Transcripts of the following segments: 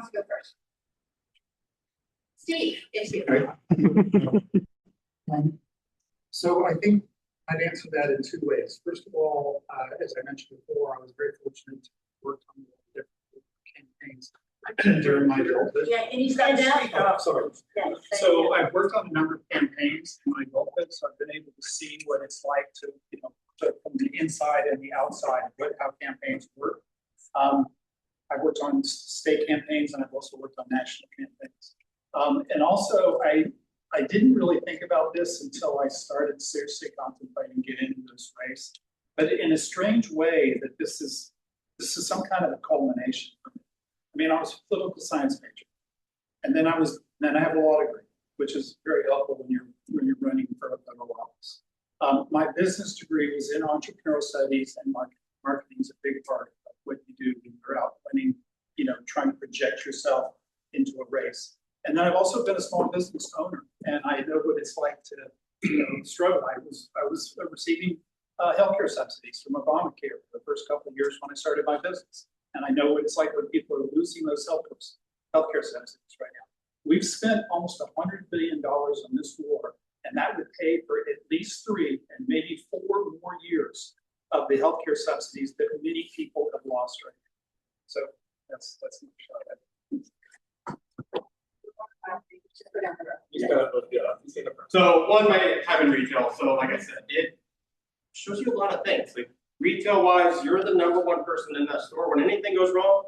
wants to go first? Steve, it's you. So I think I'd answer that in two ways. First of all, as I mentioned before, I was very fortunate to work on different campaigns during my adulthood. Yeah, and you stand up. Sorry. Yeah, So I've worked on a number of campaigns in my adulthood, so I've been able to see what it's like to, from the inside and the outside, how campaigns work. I've worked on state campaigns and I've also worked on national campaigns. And also I didn't really think about this until I started seriously contemplating getting into this race. But in a strange way, that this is some kind of a culmination for me. I mean, I was a political science major, and then I have a law degree, which is very helpful when you're running for a federal office. My business degree was in entrepreneurial studies, and marketing is a big part of what you do when you're out running, trying to project yourself into a race. And then I've also been a small business owner, and I know what it's like to struggle. I was receiving healthcare subsidies from Obamacare for the first couple of years when I started my business. And I know what it's like when people are losing those healthcare subsidies right now. We've spent almost $100 billion on this war, and that would pay for at least 3 and maybe 4 more years of the healthcare subsidies that many people have lost right now. So that's my shot at it. So one way having retail, so like I said, it shows you a lot of things. Like retail wise, you're the #1 person in that store. When anything goes wrong,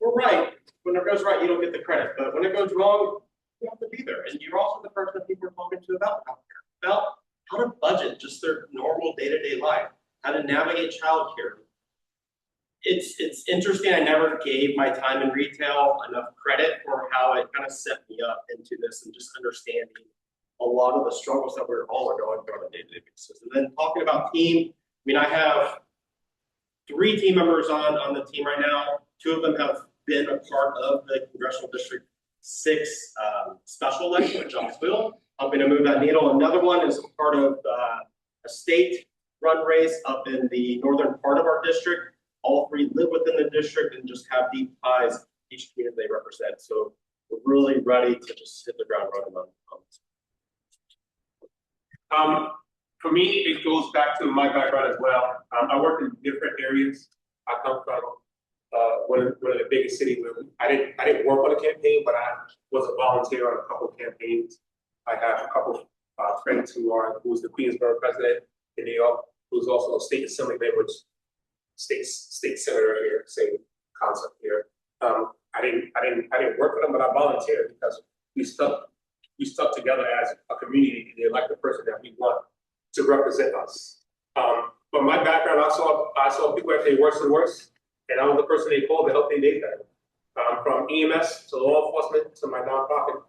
we're right. When it goes right, you don't get the credit. But when it goes wrong, you have to be there. And you're also the person that people are talking to about healthcare, about how to budget just their normal day-to-day life, how to navigate childcare. It's interesting. I never gave my time in retail enough credit for how it kind of set me up into this and just understanding a lot of the struggles that we're all going through on a day-to-day basis. And then talking about team, I mean, I have 3 team members on the team right now. 2 of them have been a part of the Congressional District 6 special election in Johnsville, helping to move that needle. Another one is a part of a state-run race up in the northern part of our district. All 3 live within the district and just have deep ties each community they represent. So we're really ready to just hit the ground running on this. For me, it goes back to my background as well. I work in different areas. I come from one of the biggest cities where I didn't work on a campaign, but I was a volunteer on a couple of campaigns. I have a couple of friends who's the Queensborough president in New York, who's also a state assemblyman, which state senator here, same concept here. I didn't work with them, but I volunteered because we stuck together as a community to elect the person that we want to represent us. But my background, I saw people actually worse and worse, and I was the person they called to help them make that. From EMS to law enforcement to my nonprofit,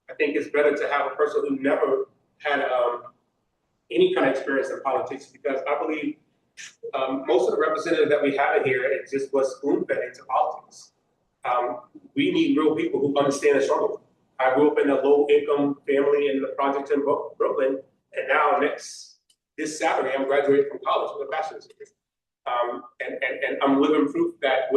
I think it's better to have a person who never had any kind of experience in politics, because I believe most of the representatives that we have here, it just was spoon-fed into politics. We need real people who understand the struggle. I grew up in a low-income family in the projects in Brooklyn, and now this Saturday I'm graduating from college with a bachelor's degree. And I'm living proof that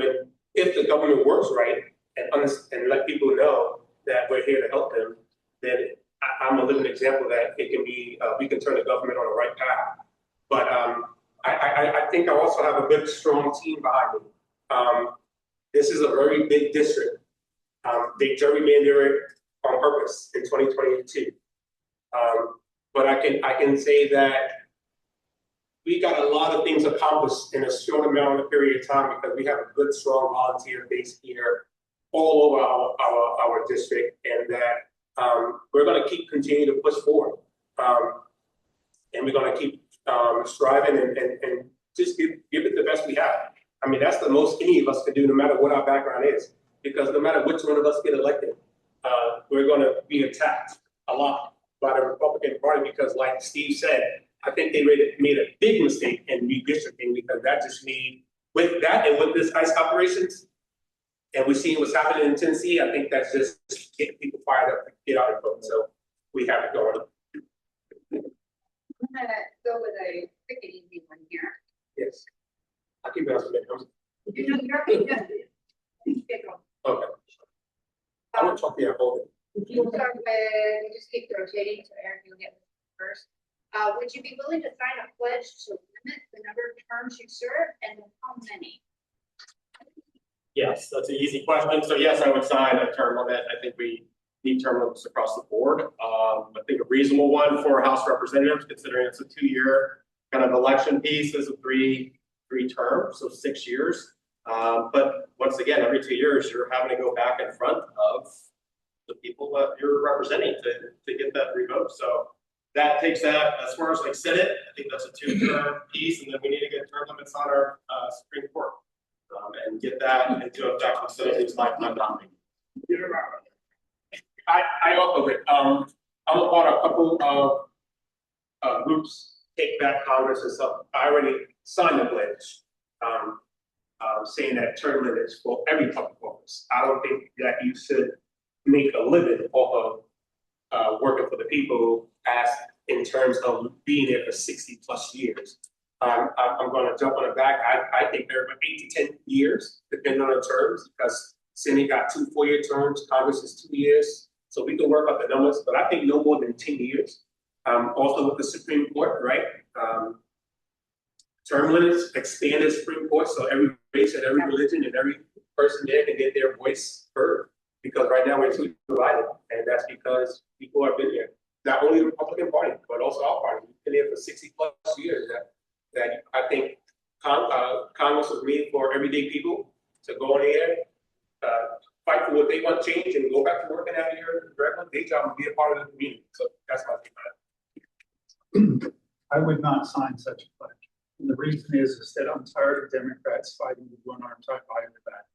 if the government works right and let people know that we're here to help them, then I'm a living example that it can be we can turn the government on the right path. But I think I also have a good, strong team behind me. This is a very big district. They gerrymandered it on purpose in 2022. But I can say that we got a lot of things accomplished in a short amount of period of time because we have a good, strong volunteer base here all over our district, and that we're going to continue to push forward. And we're going to keep striving and just give it the best we have. I mean, that's the most any of us can do, no matter what our background is, because no matter which one of us get elected, we're going to be attacked a lot by the Republican Party because, like Steve said, I think they made a big mistake in redistricting, because that just made, with that and with this ICE operations, and we're seeing what's happening in Tennessee, I think that's just getting people fired up to get out and vote. So we have it going. I'm gonna go with a quick and easy one here. Yes. I keep asking that. You're okay, good. Please pick one. Okay. talk to you, hold it. We'll start with, we'll just keep rotating, so Eric, you'll get first. Would you be willing to sign a pledge to limit the number of terms you serve and how many? Yes, that's an easy question. So yes, I would sign a term limit. I think we need term limits across the board. I think a reasonable one for House representatives, considering it's a 2-year kind of election piece, is a three term, so 6 years. But once again, every 2 years, you're having to go back in front of the people that you're representing to get that revoked. So that takes that, as far as like Senate, I think that's a 2-term piece, and then we need to get term limits on our Supreme Court. And get that into effect so it's lifetime nominating. I also agree. I'm a part of a couple of groups, Take Back Congress and stuff. I already signed the pledge, saying that term limits for every public office. I don't think that you should make a living off of working for the people as in terms of being there for 60 plus years. I'm going to jump on the back. I think they're about 8 to 10 years, depending on the terms, because Senate got 2 4-year terms, Congress is 2 years. So we can work out the numbers, but I think no more than 10 years. Also with the Supreme Court, right? Term limits, expand the Supreme Court, so every race and every religion and every person there can get their voice heard. Because right now we're too divided, and that's because people have been here. Not only the Republican Party, but also our party. We've been here for 60 plus years. That I think Congress was made for everyday people to go in there, fight for what they want to change, and go back to working out here, regular day job, and be a part of the community. So that's my take. I would not sign such a pledge. And the reason is that I'm tired of Democrats fighting with one arm tied behind their back.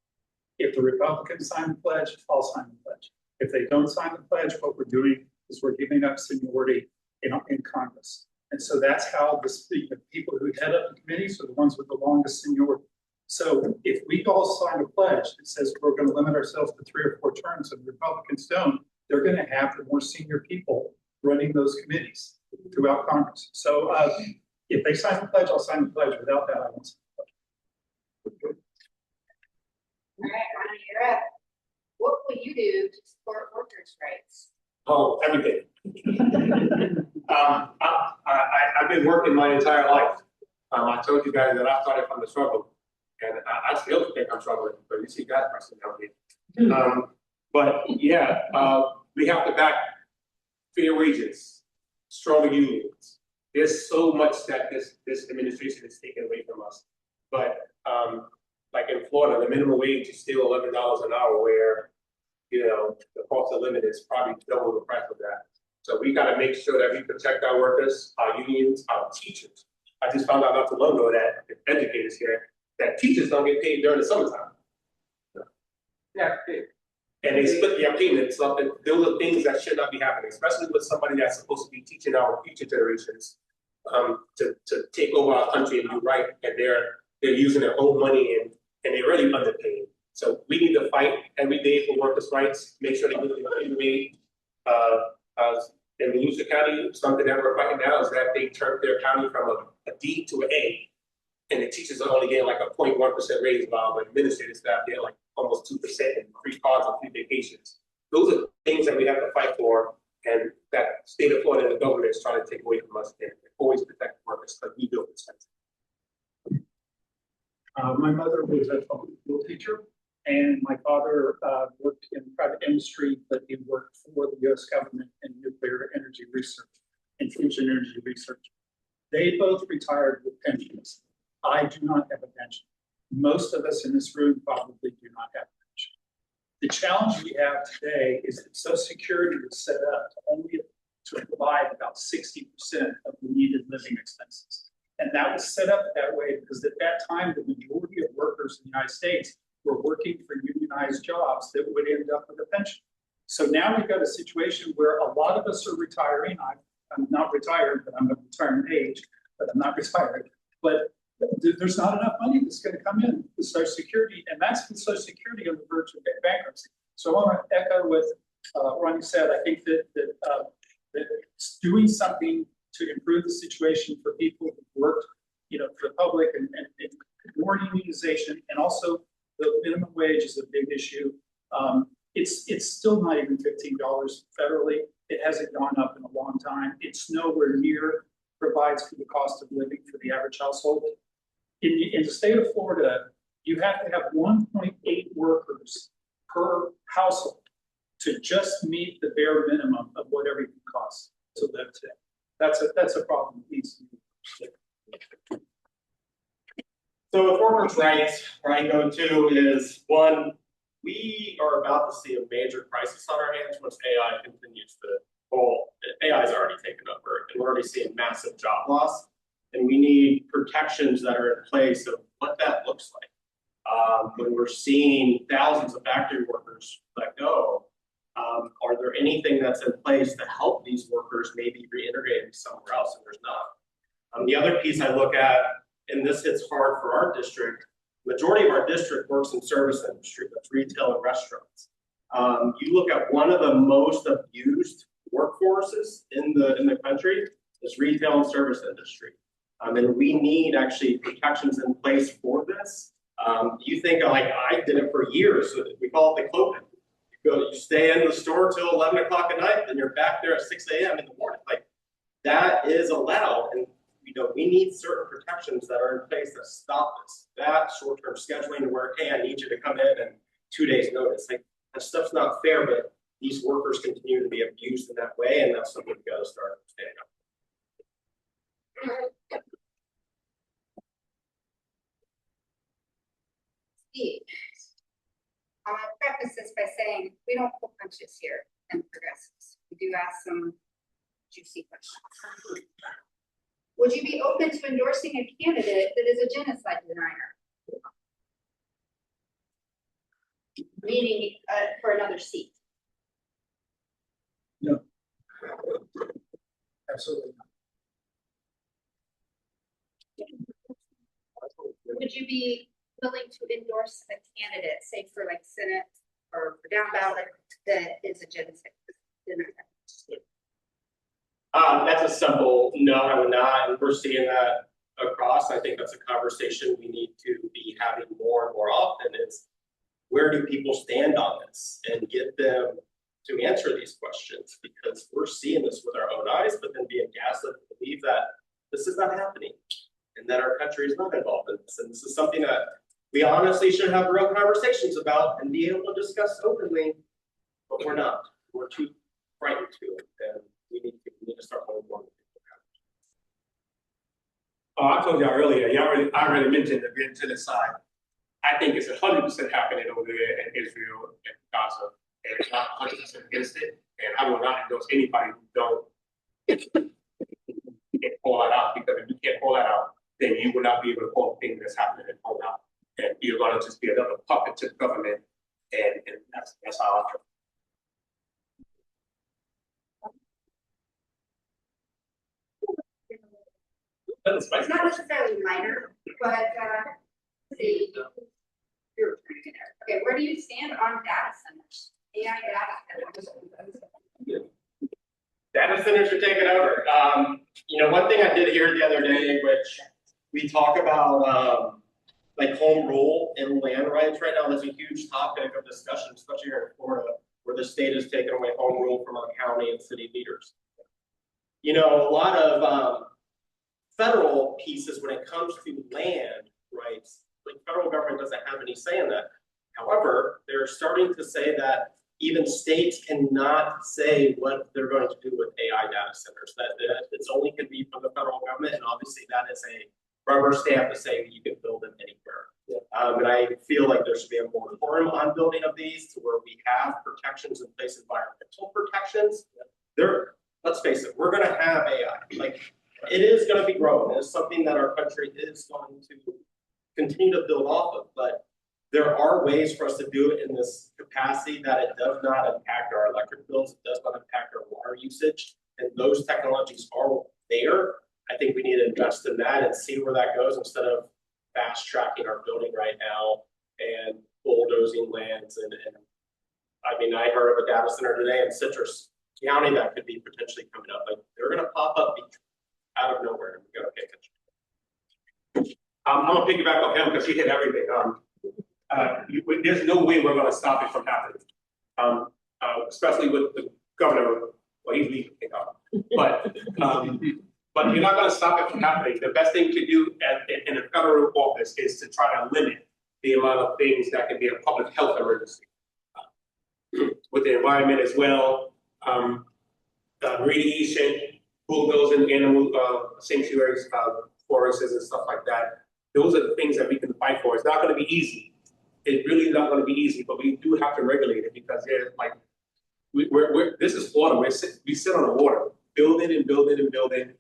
If the Republicans sign the pledge, I'll sign the pledge. If they don't sign the pledge, what we're doing is we're giving up seniority in Congress. And so that's how the people who head up the committees are the ones with the longest seniority. So if we all sign a pledge that says we're going to limit ourselves to 3 or 4 terms and the Republicans don't, they're going to have the more senior people running those committees throughout Congress. So if they sign the pledge, I'll sign the pledge. Without that, I won't sign the pledge. All right, Ronnie, you're up. What will you do to support workers' rights? Oh, everything. I've been working my entire life. I told you guys that I started from the struggle, and I still think I'm struggling, but you see God's person down here. But yeah, we have to back fair wages, stronger unions. There's so much that this administration is taking away from us. But like in Florida, the minimum wage is still $11 an hour, where the cost of living is probably double the price of that. So we got to make sure that we protect our workers, our unions, our teachers. I just found out not too long ago that educators here, that teachers don't get paid during the summertime. Yeah. And they split their payments up, and those are things that should not be happening, especially with somebody that's supposed to be teaching our future generations to take over our country and do right, and they're using their own money and they're really underpaid. So we need to fight every day for workers' rights, make sure they get the paid. In Volusia County, something that we're fighting now is that they turned their county from a D to an A, and the teachers are only getting like a 0.1% raise, while the administrative staff get like almost 2% and free cars and free vacations. Those are things that we have to fight for, and that state of Florida and the government is trying to take away from us, and always protect workers because we built this country. My mother was a public school teacher, and my father worked in private industry, but he worked for the U.S. government in nuclear energy research and fusion energy research. They both retired with pensions. I do not have a pension. Most of us in this room probably do not have a pension. The challenge we have today is that Social Security was set up to provide about 60% of the needed living expenses. And that was set up that way because at that time, the majority of workers in the United States were working for unionized jobs that would end up with a pension. So now we've got a situation where a lot of us are retiring. I'm not retired, but I'm of retirement age, but I'm not retired. But there's not enough money that's going to come in with Social Security, and that's with Social Security on the verge of bankruptcy. So I want to echo what Ronnie said. I think that doing something to improve the situation for people who worked, for the public and more unionization, and also the minimum wage is a big issue. It's still not even $15 federally. It hasn't gone up in a long time. It's nowhere near provides for the cost of living for the average household. In the state of Florida, you have to have 1.8 workers per household to just meet the bare minimum of what everything costs to live today. That's a problem that needs to be fixed. So with workers' rights, where I go to is one, we are about to see a major crisis on our hands once AI continues to roll. AI has already taken over, and we're already seeing massive job loss. And we need protections that are in place of what that looks like. When we're seeing thousands of factory workers let go, are there anything that's in place to help these workers maybe reintegrate somewhere else? And there's not. The other piece I look at, and this hits hard for our district, majority of our district works in service industry, that's retail and restaurants. You look at one of the most abused workforces in the country is retail and service industry. And we need actually protections in place for this. You think like I did it for years. We call it the cloaking. You stay in the store till 11 o'clock at night, then you're back there at 6 a.m. in the morning. Like that is allowed, and we need certain protections that are in place that stop this. That short-term scheduling where, hey, I need you to come in and 2 days notice. Like that stuff's not fair, but these workers continue to be abused in that way, and that's something we got to start standing up. Steve, I'll preface this by saying we don't pull punches here in Progressives. We do ask some juicy questions. Would you be open to endorsing a candidate that is a genocide denier? Meaning for another seat? No. Absolutely not. Would you be willing to endorse a candidate, say for like Senate or for down ballot, that is a genocide denier? That's a simple no, I would not, and we're seeing that across. I think that's a conversation we need to be having more and more often is where do people stand on this and get them to answer these questions, because we're seeing this with our own eyes, but then being gaslit to believe that this is not happening and that our country is not involved in this. And this is something that we honestly should have real conversations about and be able to discuss openly, but we're not. We're too frightened to, and we need to start moving more. Oh, I told y'all earlier, I already mentioned the genocide. I think it's 100% happening over there in Israel and Gaza, and it's not 100% against it. And I will not endorse anybody who don't can't pull that out, because if you can't pull that out, then you will not be able to pull things that's happening and pull out. And you're going to just be another puppet to the government, and that's how I feel. It's not necessarily minor, but see, okay, where do you stand on data centers? AI data centers. Data centers are taking over. One thing I did hear the other day, which we talk about, like home rule and land rights right now, that's a huge topic of discussion, especially here in Florida, where the state has taken away home rule from our county and city leaders. A lot of federal pieces when it comes to land rights, like federal government doesn't have any say in that. However, they're starting to say that even states cannot say what they're going to do with AI data centers. That it's only can be from the federal government, and obviously that is a rubber stamp to say you can build them anywhere. Yeah. And I feel like there should be a moratorium on building of these to where we have protections in place, environmental protections. Let's face it, we're going to have AI. Like it is going to be growing. It's something that our country is going to continue to build off of, but there are ways for us to do it in this capacity that it does not impact our electric bills, it does not impact our water usage, and those technologies are there. I think we need to invest in that and see where that goes instead of fast tracking our building right now and bulldozing lands. And I mean, I heard of a data center today in Citrus County that could be potentially coming up. Like they're going to pop up out of nowhere, and we got to pay attention. I'm going to piggyback off him because he hit everything. There's no way we're going to stop it from happening. especially with the governor, well, he's leaving, thank God. But you're not gonna stop it from happening. The best thing to do in a federal office is to try to limit the amount of things that can be a public health emergency. With the environment as well, radiation, bulldozing animal sanctuaries, forests and stuff like that. Those are the things that we can fight for. It's not gonna be easy. It's really not gonna be easy, but we do have to regulate it because they're like, this is Florida. We sit on the water, building and building and building,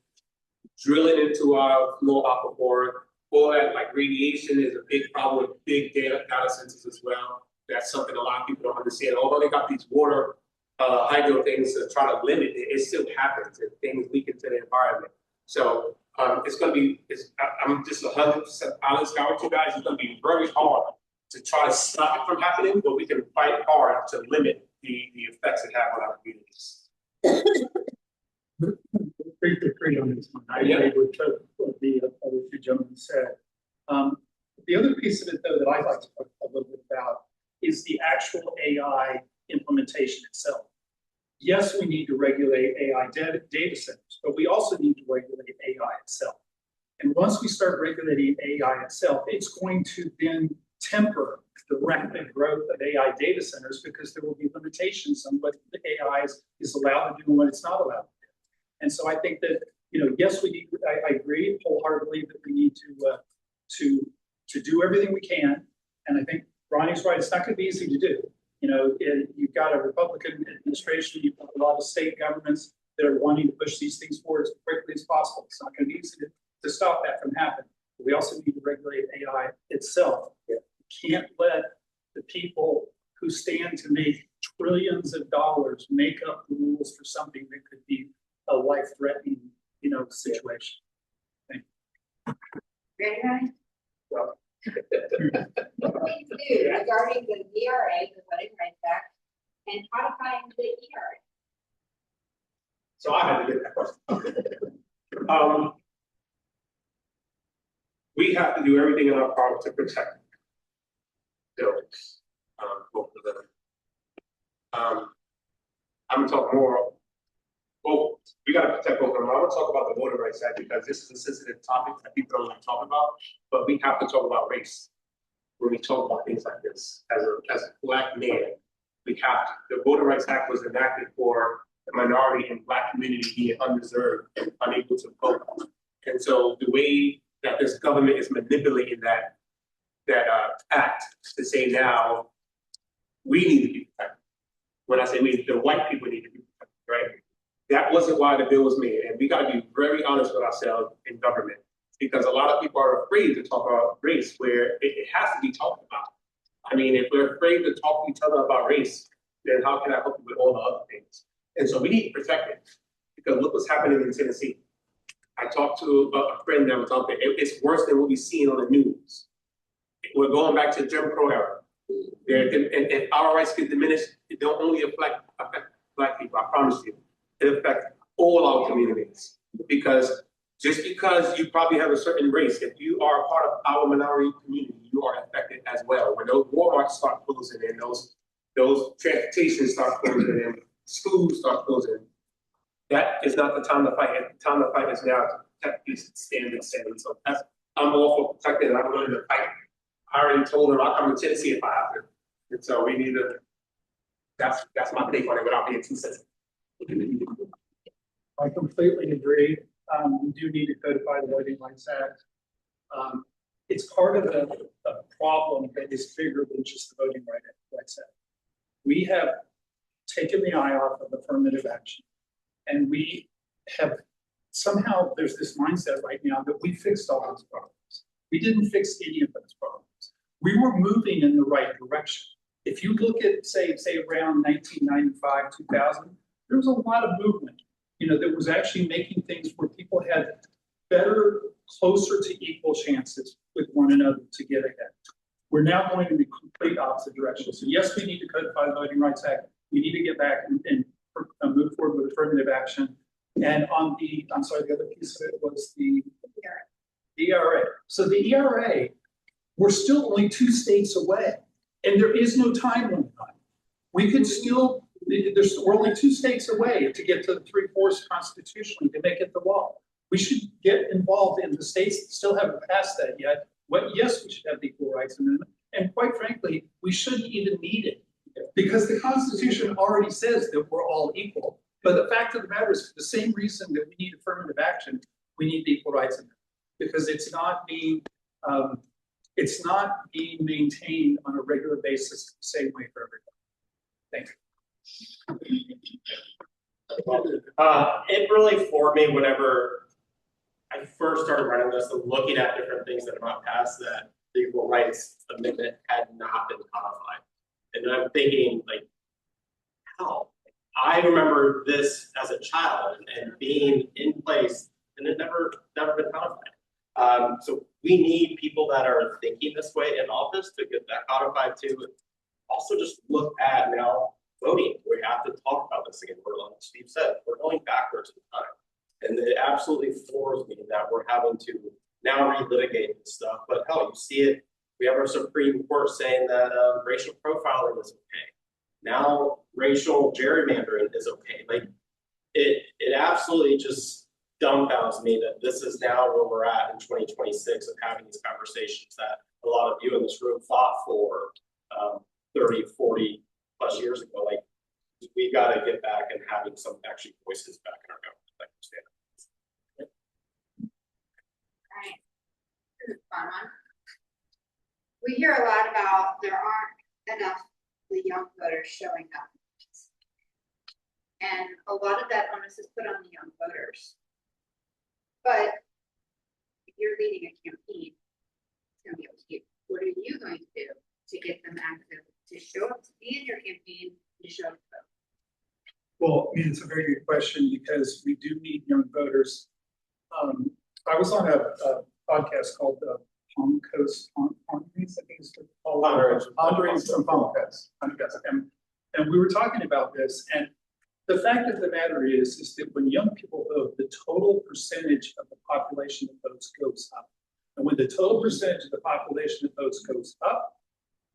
drilling into our flow aquifer. All that, like radiation is a big problem with big data centers as well. That's something a lot of people don't understand. Although they got these water hydro things to try to limit it, it still happens and things leak into the environment. So it's gonna be, I'm just 100% honest with you guys, it's gonna be very hard to try to stop it from happening, but we can fight hard to limit the effects it have on our communities. Briefly agree on this one. I Yeah. agree with what the other two gentlemen said. The other piece of it, though, that I'd like to talk a little bit about is the actual AI implementation itself. Yes, we need to regulate AI data centers, but we also need to regulate AI itself. And once we start regulating AI itself, it's going to then temper the rapid growth of AI data centers because there will be limitations on what the AI is allowed to do and what it's not allowed to do. And so I think that, yes, we need, I agree wholeheartedly that we need to do everything we can. And I think Ronnie's right, it's not gonna be easy to do. You've got a Republican administration, you've got a lot of state governments that are wanting to push these things forward as quickly as possible. It's not gonna be easy to stop that from happening. But we also need to regulate AI itself. We can't let the people who stand to make trillions of dollars make up the rules for something that could be a life-threatening, situation. Ready, Ryan? Well, Thing two, regarding the VRA, the Voting Rights Act, and codifying the ERA. So I had to get that question. We have to do everything in our power to protect those, both of them. I'm gonna talk more. Well, we gotta protect both of them. I want to talk about the Voting Rights Act because this is a sensitive topic that people don't want to talk about, but we have to talk about race when we talk about things like this. As a Black man, we have to. The Voting Rights Act was enacted for the minority and Black community being undeserved and unable to vote. And so the way that this government is manipulating that act to say now we need to be protected. When I say we, the white people need to be protected, right? That wasn't why the bill was made, and we got to be very honest with ourselves in government, because a lot of people are afraid to talk about race where it has to be talked about. I mean, if we're afraid to talk to each other about race, then how can I help you with all the other things? And so we need to protect it, because look what's happening in Tennessee. I talked to a friend that was out there. It's worse than what we've seen on the news. We're going back to Jim Crow era. And our rights get diminished. It don't only affect Black people, I promise you. It affects all our communities, because just because you probably have a certain race, if you are a part of our minority community, you are affected as well. When those Walmarts start closing and those transportations start closing and schools start closing, that is not the time to fight. The time to fight is now to protect these standards. So I'm all for protecting, and I'm willing to fight. I already told them I'll come to Tennessee if I have to. And so we need to, that's my take on it without being too sensitive. I completely agree. We do need to codify the Voting Rights Act. It's part of a problem that is bigger than just the Voting Rights Act. We have taken the eye off of affirmative action, and we have somehow, there's this mindset right now that we fixed all those problems. We didn't fix any of those problems. We were moving in the right direction. If you look at, say around 1995, 2000, there was a lot of movement, that was actually making things where people had better, closer to equal chances with one another to get ahead. We're now going in the complete opposite direction. So yes, we need to codify the Voting Rights Act. We need to get back and move forward with affirmative action. And on the other piece of it was the ERA. So the ERA, we're still only 2 states away, and there is no time limit on it. We could still we're only 2 states away to get to the 3/4 constitutionally to make it the law. We should get involved in the states that still haven't passed that yet. Yes, we should have the Equal Rights Amendment, and quite frankly, we shouldn't even need it. Because the Constitution already says that we're all equal. But the fact of the matter is, for the same reason that we need affirmative action, we need the Equal Rights Amendment. Because it's not being maintained on a regular basis the same way for everybody. Thank you. It really floored me whenever I first started running this and looking at different things that have not passed, that the Equal Rights Amendment had not been codified. And I'm thinking, like, how? I remember this as a child and being in place, and it never been codified. So we need people that are thinking this way in office to get that codified too. Also, just look at now voting. We have to talk about this again. We're, like Steve said, we're going backwards in time. And it absolutely floors me that we're having to now relitigate this stuff. But hell, you see it. We have our Supreme Court saying that racial profiling is okay. Now racial gerrymandering is okay. Like it absolutely just dumbfounds me that this is now where we're at in 2026 of having these conversations that a lot of you in this room fought for 30, 40 plus years ago. Like we got to get back and having some actually voices back in our government. Like Right. This is a fun one. We hear a lot about there aren't enough of the young voters showing up. And a lot of that onus is put on the young voters. But if you're leading a campaign, it's going to be up to you. What are you going to do to get them active, to show up, to be in your campaign, to show up to vote? Well, I mean, it's a very good question because we do need young voters. I was on a podcast called Palm Coast Ponderings, I think it's called Ponderings from Palm Coast. And we were talking about this, and the fact of the matter is that when young people vote, the total percentage of the population that votes goes up. And when the total percentage of the population that votes goes up,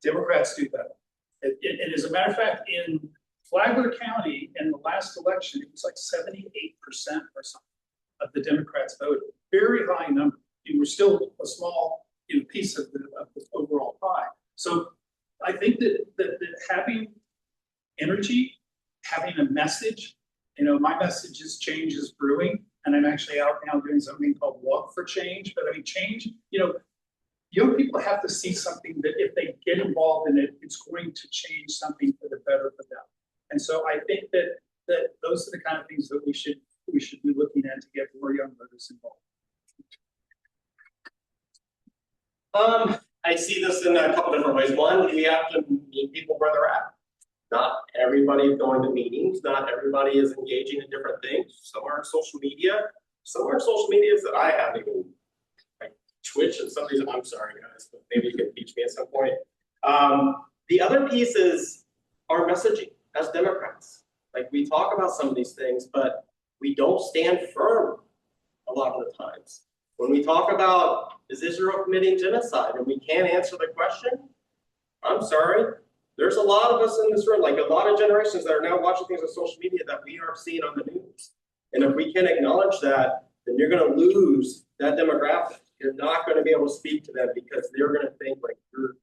Democrats do better. And as a matter of fact, in Flagler County in the last election, it was like 78% or something of the Democrats voted. Very high number. You were still a small piece of the overall pie. So I think that having energy, having a message, my message is change is brewing, and I'm actually out now doing something called Walk for Change. But I mean, change, young people have to see something that if they get involved in it, it's going to change something for the better for them. And so I think that those are the kind of things that we should be looking at to get more young voters involved. I see this in a couple different ways. One, we have to meet people where they're at. Not everybody is going to meetings. Not everybody is engaging in different things. Some are on social media. Some are on social medias that I haven't even, like Twitch and some of these. I'm sorry, guys, but maybe you can teach me at some point. The other piece is our messaging as Democrats. Like we talk about some of these things, but we don't stand firm a lot of the times. When we talk about is Israel committing genocide and we can't answer the question, I'm sorry. There's a lot of us in this room, like a lot of generations that are now watching things on social media that we aren't seeing on the news. And if we can't acknowledge that, then you're going to lose that demographic. You're not going to be able to speak to them because they're going to think like you're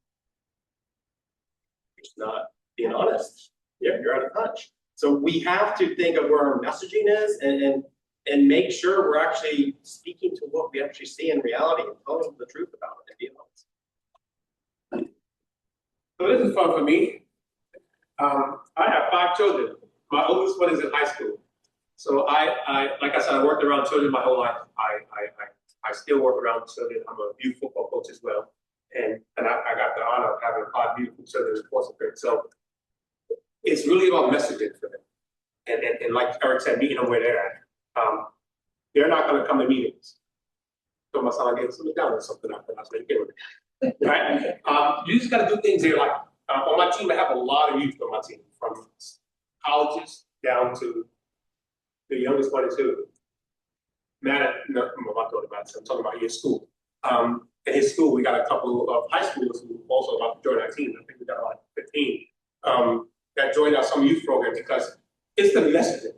just not being honest. Yeah, you're out of touch. So we have to think of where our messaging is and make sure we're actually speaking to what we actually see in reality and telling them the truth about it and being honest. So this is fun for me. I have 5 children. My oldest one is in high school. So I like I said, I worked around children my whole life. I still work around children. I'm a youth football coach as well. And I got the honor of having 5 beautiful children in sports experience. So it's really about messaging for them. And like Eric said, meeting them where they're at. They're not going to come to meetings. So my son gets something down or something after I say, right? You just got to do things there. Like on my team, I have a lot of youth on my team, from colleges down to the youngest one is who. I'm talking about his school. In his school, we got a couple of high schoolers who also about to join our team. I think we got like 15. that join our summer youth program because it's the messaging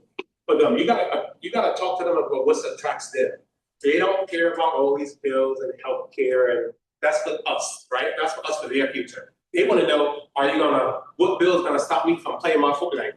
for them. You gotta talk to them about what attracts them. They don't care about all these bills and healthcare, and that's for us, right? That's for us for their future. They want to know, what bill is gonna stop me from playing my football?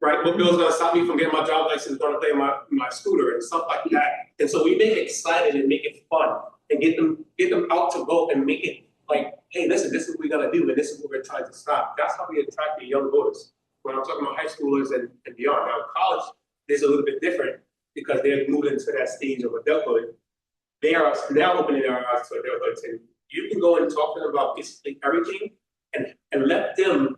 Right? What bill is gonna stop me from getting my driver's license, gonna play my scooter and stuff like that. And so we make it exciting and make it fun and get them out to vote and make it like, hey, listen, this is what we're gonna do and this is what we're trying to stop. That's how we attract the young voters. When I'm talking about high schoolers and beyond. Now college is a little bit different because they're moving to that stage of adulthood. They are now opening their eyes to adulthood, and you can go and talk to them about basically everything and let them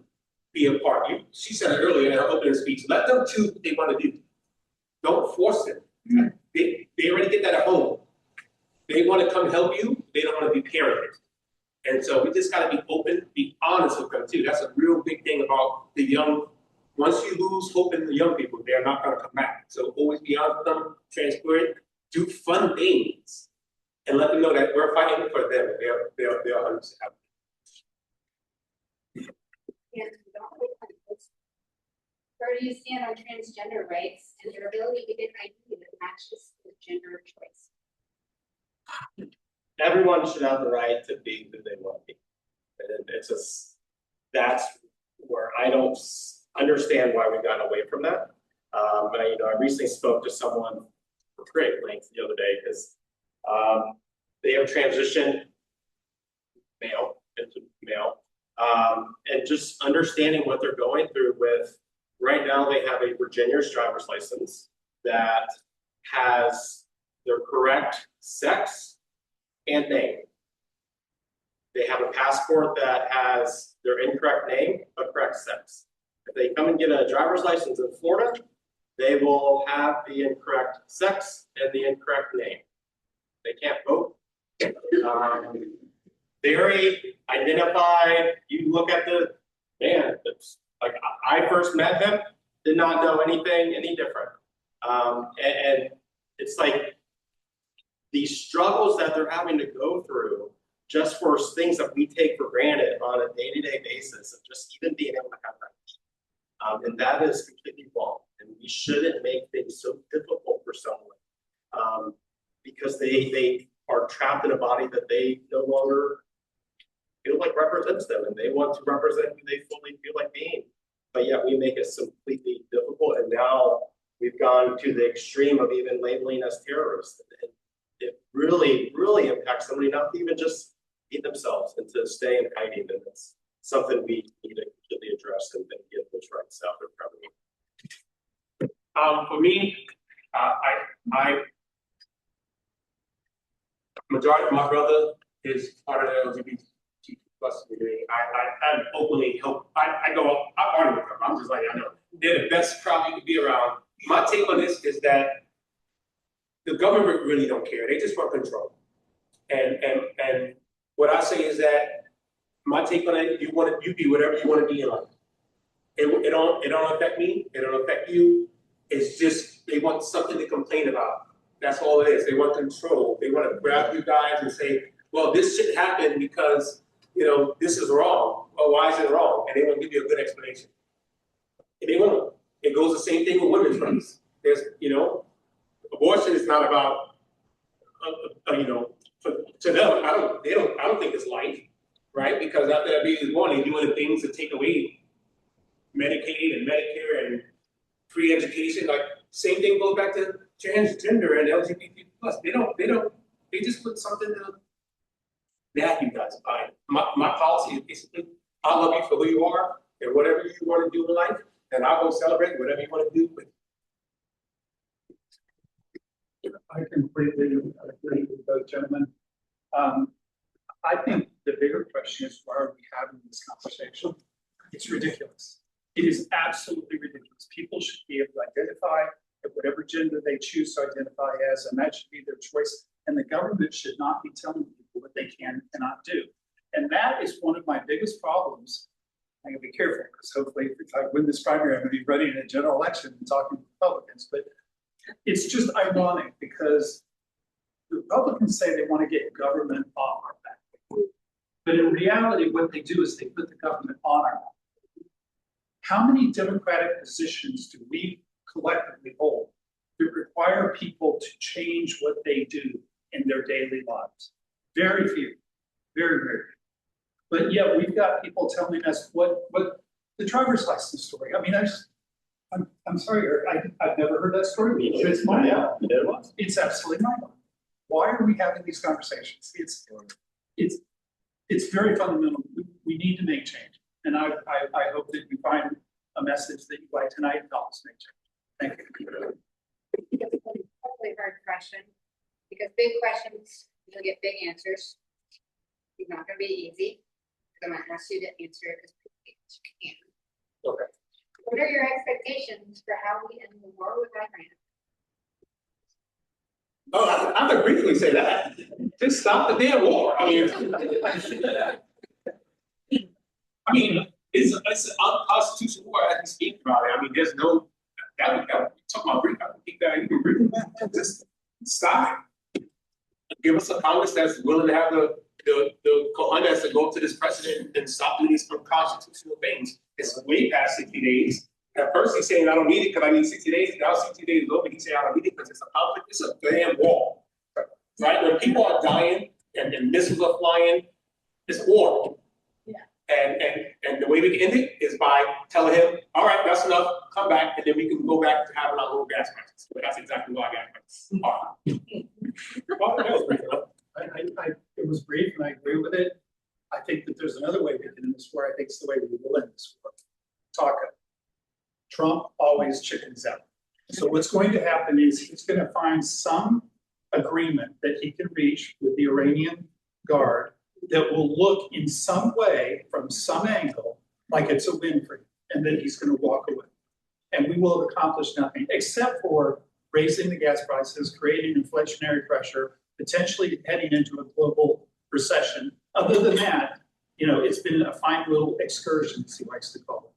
be a part. She said it earlier in her opening speech, let them choose what they want to do. Don't force them. They already get that at home. They want to come help you, they don't want to be parented. And so we just got to be open, be honest with them too. That's a real big thing about the young. Once you lose hope in the young people, they're not going to come back. So always be honest with them, transparent, do fun things, and let them know that we're fighting for them. They'll understand. Where do you stand on transgender rights and their ability to get ID that matches the gender of choice? Everyone should have the right to be who they want to be. And it's just, that's where I don't understand why we've gotten away from that. I recently spoke to someone for great length the other day because they have transitioned male into male. And just understanding what they're going through with, right now they have a Virginia's driver's license that has their correct sex and name. They have a passport that has their incorrect name, but correct sex. If they come and get a driver's license in Florida, they will have the incorrect sex and the incorrect name. They can't vote. Very identified. You look at the man, it's like I first met him, did not know anything any different. And it's like these struggles that they're having to go through just for things that we take for granted on a day-to-day basis of just even being able to have that. And that is completely wrong. And we shouldn't make things so difficult for someone because they are trapped in a body that they no longer feel like represents them, and they want to represent who they fully feel like being. But yet we make it so completely difficult, and now we've gone to the extreme of even labeling us terrorists. And it really, really impacts somebody not to even just be themselves and to stay in hiding. And it's something we need to completely address and get those rights out there probably. For me, I majority of my brother is part of the LGBT plus community. I openly help. I argue with them. I'm just like, I know they're the best crowd you could be around. My take on this is that the government really don't care. They just want control. And what I say is that my take on it, you be whatever you want to be in life. It don't affect me. It don't affect you. It's just they want something to complain about. That's all it is. They want control. They want to grab you guys and say, well, this should happen because, this is wrong. Well, why is it wrong? And they won't give you a good explanation. And they won't. It goes the same thing with women's rights. There's, abortion is not about, to them, I don't think it's life, right? Because after that baby is born, they're doing the things to take away Medicaid and Medicare and free education. Like, same thing goes back to transgender and LGBT plus. They just put something to that you guys buy. My policy is basically, I love you for who you are and whatever you want to do in life, and I'll go celebrate whatever you want to do with. I completely agree with both gentlemen. I think the bigger question is, why are we having this conversation? It's ridiculous. It is absolutely ridiculous. People should be able to identify at whatever gender they choose to identify as, and that should be their choice. And the government should not be telling people what they can and cannot do. And that is one of my biggest problems. I'm gonna be careful because hopefully if I win this primary, I'm gonna be running in a general election and talking to Republicans. But it's just ironic because the Republicans say they want to get government off our back. But in reality, what they do is they put the government on our back. How many democratic positions do we collectively hold that require people to change what they do in their daily lives? Very few, very, very few. But yet we've got people telling us what the driver's license story. I mean, I'm sorry, Eric, I've never heard that story before. It's mind-boggling. It's absolutely mind-boggling. Why are we having these conversations? It's very fundamental. We need to make change. And I hope that you find a message that you like tonight and help us make change. Thank you. Hopefully hard question, because big questions, you'll get big answers. It's not gonna be easy. I'm gonna ask you to answer it as quickly as you can. Okay. What are your expectations for how we end the war with Iran? Oh, I could briefly say that. Just stop the damn war. I mean, it's an unconstitutional war as we speak about it. I mean, there's no, talking about brief, I don't think that you can brief. Just stop it. Give us a Congress that's willing to have the cojones to go up to this president and stop doing these unconstitutional things. It's way past 60 days. At first he's saying, I don't need it because I need 60 days. Now 60 days is over, he's saying, I don't need it because it's a conflict. It's a damn war. Right? When people are dying and missiles are flying, it's war. Yeah. And the way we can end it is by telling him, all right, that's enough, come back, and then we can go back to having our little gas prices. But that's exactly why gas prices are. Well, that was brief enough. It was brief and I agree with it. I think that there's another way we can end this war. I think it's the way we will end this war. Trump always chickens out. So what's going to happen is he's going to find some agreement that he can reach with the Iranian Guard that will look in some way, from some angle, like it's a win for him, and then he's going to walk away. And we will have accomplished nothing except for raising the gas prices, creating inflationary pressure, potentially heading into a global recession. Other than that, you know, it's been a fine little excursion, as he likes to call it.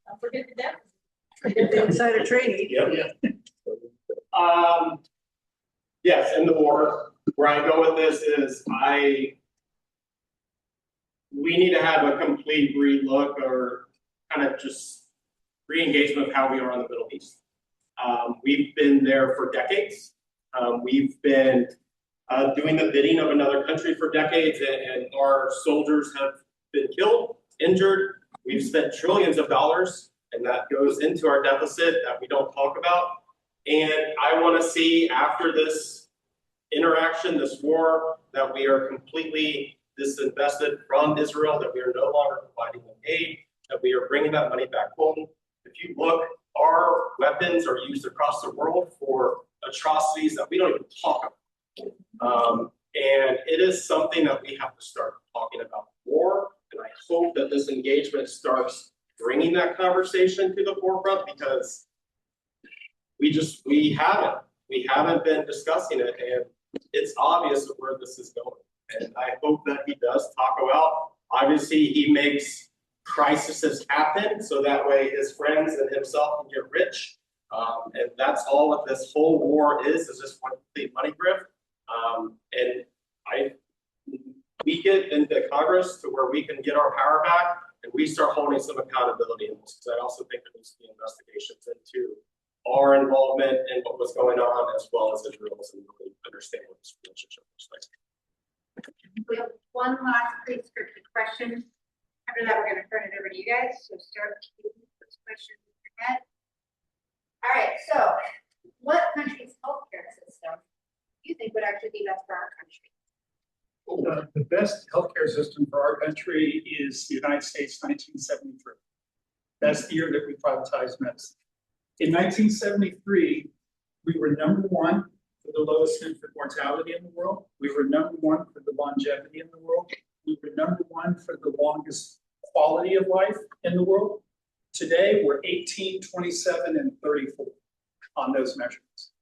Don't forget the deficit. Forget the insider trading. Yep. Yes, in the war, where I go with this is we need to have a complete relook or kind of just re-engagement of how we are in the Middle East. We've been there for decades. We've been doing the bidding of another country for decades, and our soldiers have been killed, injured. We've spent trillions of dollars, and that goes into our deficit that we don't talk about. And I want to see after this interaction, this war, that we are completely disinvested from Israel, that we are no longer providing them aid, that we are bringing that money back home. If you look, our weapons are used across the world for atrocities that we don't even talk about. And it is something that we have to start talking about more. And I hope that this engagement starts bringing that conversation to the forefront, because we haven't been discussing it, and it's obvious where this is going. And I hope that he does talk about, obviously he makes crises happen so that way his friends and himself can get rich. And that's all what this whole war is just one complete money grip. And we get into Congress to where we can get our power back and we start holding some accountability in this. Because I also think there needs to be investigations into our involvement in what was going on, as well as Israel's, and really understand what this relationship looks like. We have one last pre-scripted question. After that, we're going to turn it over to you guys. So start keeping those questions in your head. All right. So, what country's healthcare system do you think would actually be best for our country? The best healthcare system for our country is the United States, 1973. That's the year that we privatized medicine. In 1973, we were number one for the lowest infant mortality in the world. We were number one for the longevity in the world. We were number one for the longest quality of life in the world. Today, we're 18, 27, and 34 on those measurements.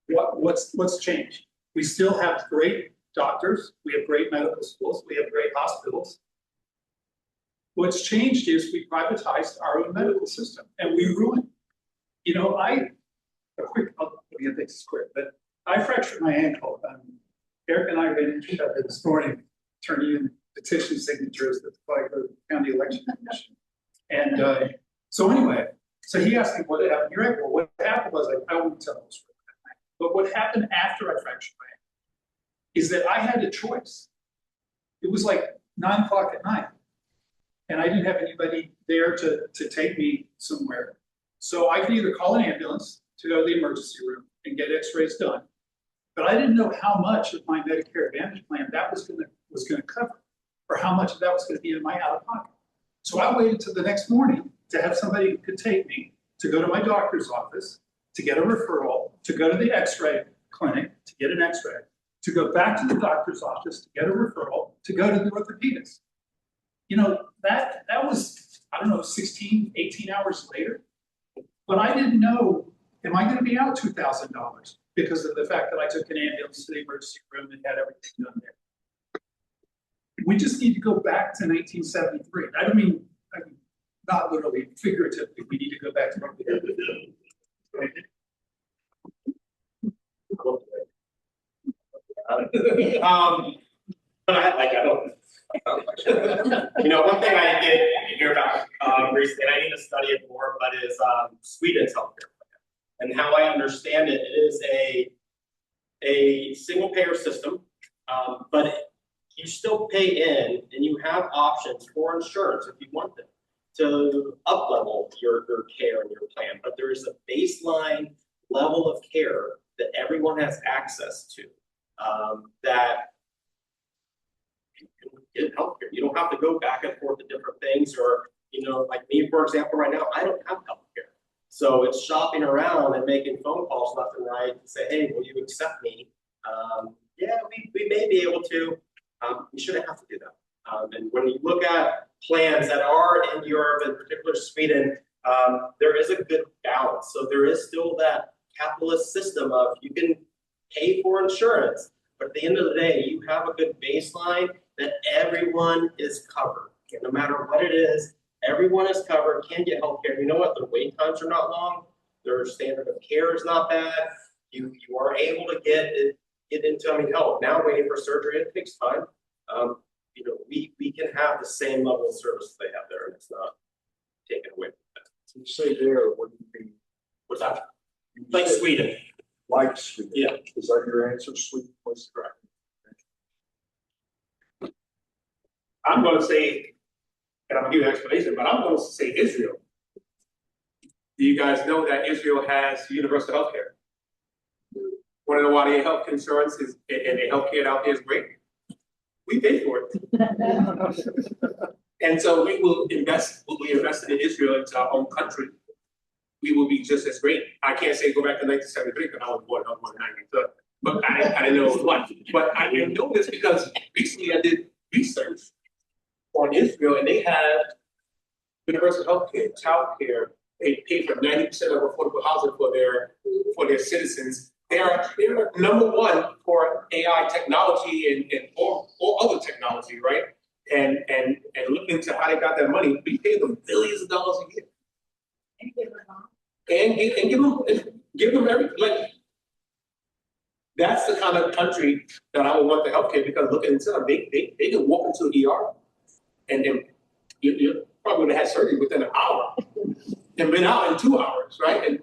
What's changed? We still have great doctors. We have great medical schools. We have great hospitals. What's changed is we privatized our own medical system, and we ruined. You know, let me get this quick, but I fractured my ankle. Eric and I ran into each other this morning, turning in petition signatures that apply to the county election commission. And So anyway, so he asked me what happened. You're right. Well, what happened was I won't tell this. But what happened after I fractured my ankle is that I had a choice. It was like 9 o'clock at night, and I didn't have anybody there to take me somewhere. So I could either call an ambulance to go to the emergency room and get x-rays done, but I didn't know how much of my Medicare Advantage plan that was gonna cover, or how much of that was gonna be in my out-of-pocket. So I waited till the next morning to have somebody who could take me to go to my doctor's office, to get a referral, to go to the x-ray clinic, to get an x-ray, to go back to the doctor's office, to get a referral, to go to the orthopedist. You know, that was, I don't know, 16, 18 hours later. But I didn't know, am I gonna be out $2,000 because of the fact that I took an ambulance to the emergency room and had everything done there? We just need to go back to 1973. I don't mean, not literally, figuratively, we need to go back to what we had to do. But I don't. You know, one thing I did hear about recently, and I need to study it more, but is Sweden's healthcare plan. And how I understand it, it is a single payer system, but you still pay in, and you have options for insurance if you want them to up level your care and your plan. But there is a baseline level of care that everyone has access to, that you can get healthcare. You don't have to go back and forth to different things, or, you know, like me, for example, right now, I don't have healthcare. So it's shopping around and making phone calls left and right to say, hey, will you accept me? Yeah, we may be able to. We shouldn't have to do that. And when you look at plans that are in Europe, in particular Sweden, there is a good balance. So there is still that capitalist system of you can pay for insurance, but at the end of the day, you have a good baseline that everyone is covered. And no matter what it is, everyone is covered, can get healthcare. You know what? The wait times are not long. Their standard of care is not bad. You are able to get into, I mean, hell, now waiting for surgery, it takes time. You know, we can have the same level of service they have there, and it's not taken away from that. So you say there, what do you mean? What's that? Like Sweden. Like Sweden? Yeah. Is that your answer, Sweden? What's correct? I'm gonna say, and I'm gonna give you an explanation, but I'm gonna say Israel. Do you guys know that Israel has universal health care? Want to know why their health insurance is, and their health care out there is great? We pay for it. And so we invested in Israel into our own country. We will be just as great. I can't say go back to 1973 because I was born in 1990, but I didn't know what. But I didn't know this because recently I did research on Israel, and they have universal health care, child care. They pay for 90% of affordable housing for their citizens. They're number one for AI technology and all other technology, right? And looking into how they got that money, we pay them billions of dollars a year. And give them everything. Like, that's the kind of country that I would want the healthcare, because looking into them, they can walk into the ER and you probably would have had surgery within an hour and been out in 2 hours, right?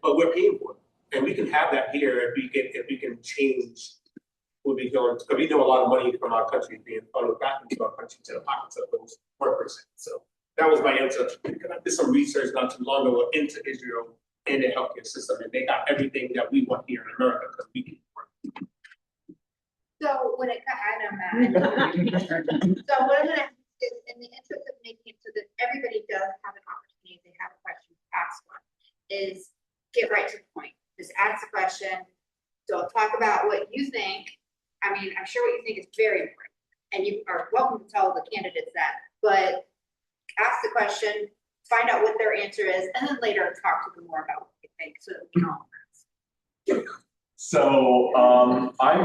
But we're paying for it. And we can have that here if we can change what we're doing, because we know a lot of money from our country being funneled back into our country to the pockets of those workers. So that was my answer. I did some research not too long ago into Israel and their healthcare system, and they got everything that we want here in America because we can work. So when it, I know that. So what I'm gonna, in the interest of making it so that everybody does have an opportunity, if they have a question, to ask one, is get right to the point. Just ask the question. Don't talk about what you think. I mean, I'm sure what you think is very important, and you are welcome to tell the candidates that, but ask the question, find out what their answer is, and then later talk to them more about what you think, so that we can all ask. So I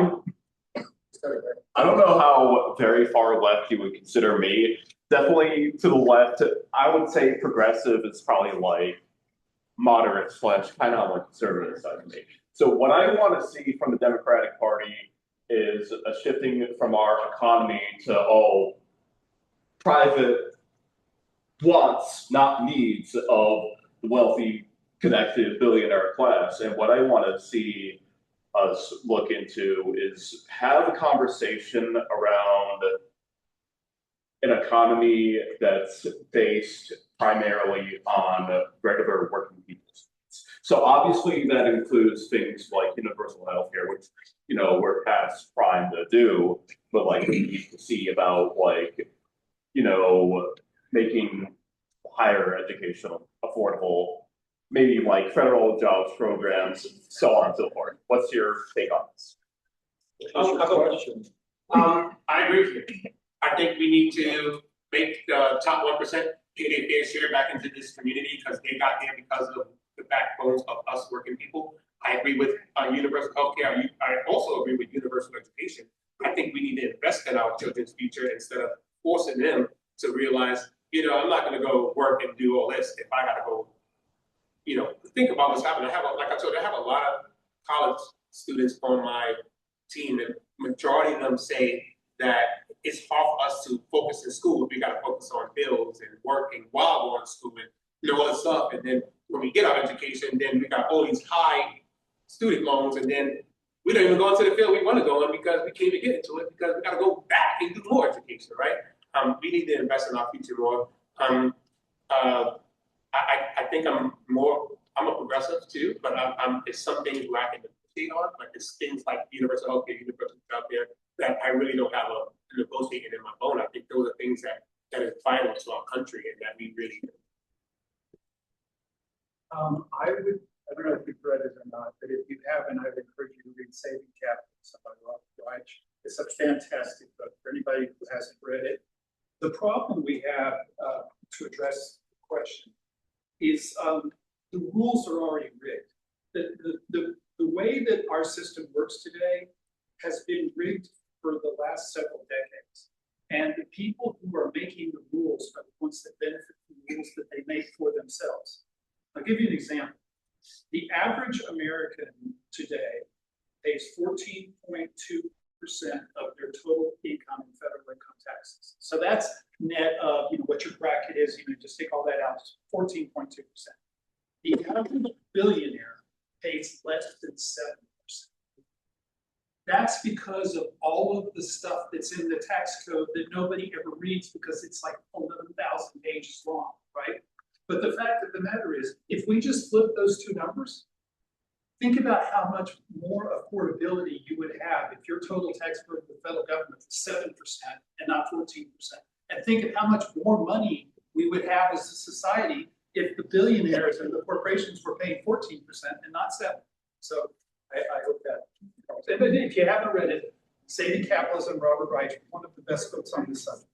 don't know how very far left you would consider me. Definitely to the left. I would say progressive is probably like moderate / kind of on the conservative side of me. So what I want to see from the Democratic Party is a shifting from our economy to private wants, not needs of the wealthy, connected billionaire class. And what I want to see us look into is have a conversation around an economy that's based primarily on regular working people's needs. So obviously that includes things like universal healthcare, which, you know, we're past prime to do, but like we need to see about like, you know, making higher education affordable, maybe like federal jobs programs, so on and so forth. What's your take on this? What's your question? I agree with you. I think we need to make the top 1% pay their fair share back into this community because they got there because of the backbones of us working people. I agree with universal healthcare. I also agree with universal education. I think we need to invest in our children's future instead of forcing them to realize, you know, I'm not going to go work and do all this if I got to go, you know, think about what's happening. Like I told you, I have a lot of college students on my team, and majority of them say that it's hard for us to focus in school. We got to focus on bills and working while we're in school and, you know, all this stuff. And then when we get our education, then we got all these high student loans, and then we don't even go into the field we want to go in because we can't even get into it because we got to go back and do more education, right? We need to invest in our future more. I think I'm a progressive too, but it's some things where I can negotiate on, like it's things like universal healthcare, universal childcare that I really don't have a negotiating in my bone. I think those are things that is vital to our country and that we really. I don't know if you've read it or not, but if you haven't, I would encourage you to read Saving Capitalism by Robert Reich. It's a fantastic book for anybody who hasn't read it. The problem we have to address the question is the rules are already rigged. The way that our system works today has been rigged for the last several decades. And the people who are making the rules are the ones that benefit from the rules that they make for themselves. I'll give you an example. The average American today pays 14.2% of their total income in federal income taxes. So that's net of, you know, what your bracket is, you know, just take all that out, 14.2%. The average billionaire pays less than 7%. That's because of all of the stuff that's in the tax code that nobody ever reads because it's like 11,000 pages long, right? But the fact of the matter is, if we just flip those two numbers, think about how much more affordability you would have if your total tax burden with the federal government was 7% and not 14%. And think of how much more money we would have as a society if the billionaires and the corporations were paying 14% and not 7%. So I hope that helps. And then if you haven't read it, Saving Capitalism, Robert Reich, one of the best books on this subject.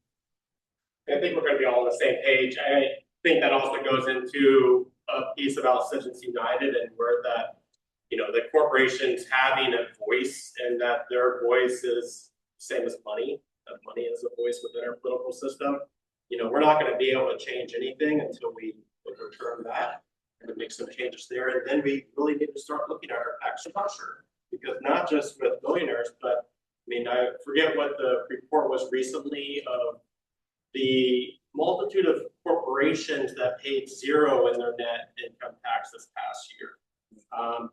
I think we're going to be all on the same page. I think that also goes into a piece about Citizens United and where that, you know, the corporations having a voice and that their voice is the same as money, that money is a voice within our political system. You know, we're not going to be able to change anything until we overturn that and make some changes there. And then we really need to start looking at our tax structure, because not just with billionaires, but I mean, I forget what the report was recently of the multitude of corporations that paid zero in their net income tax this past year.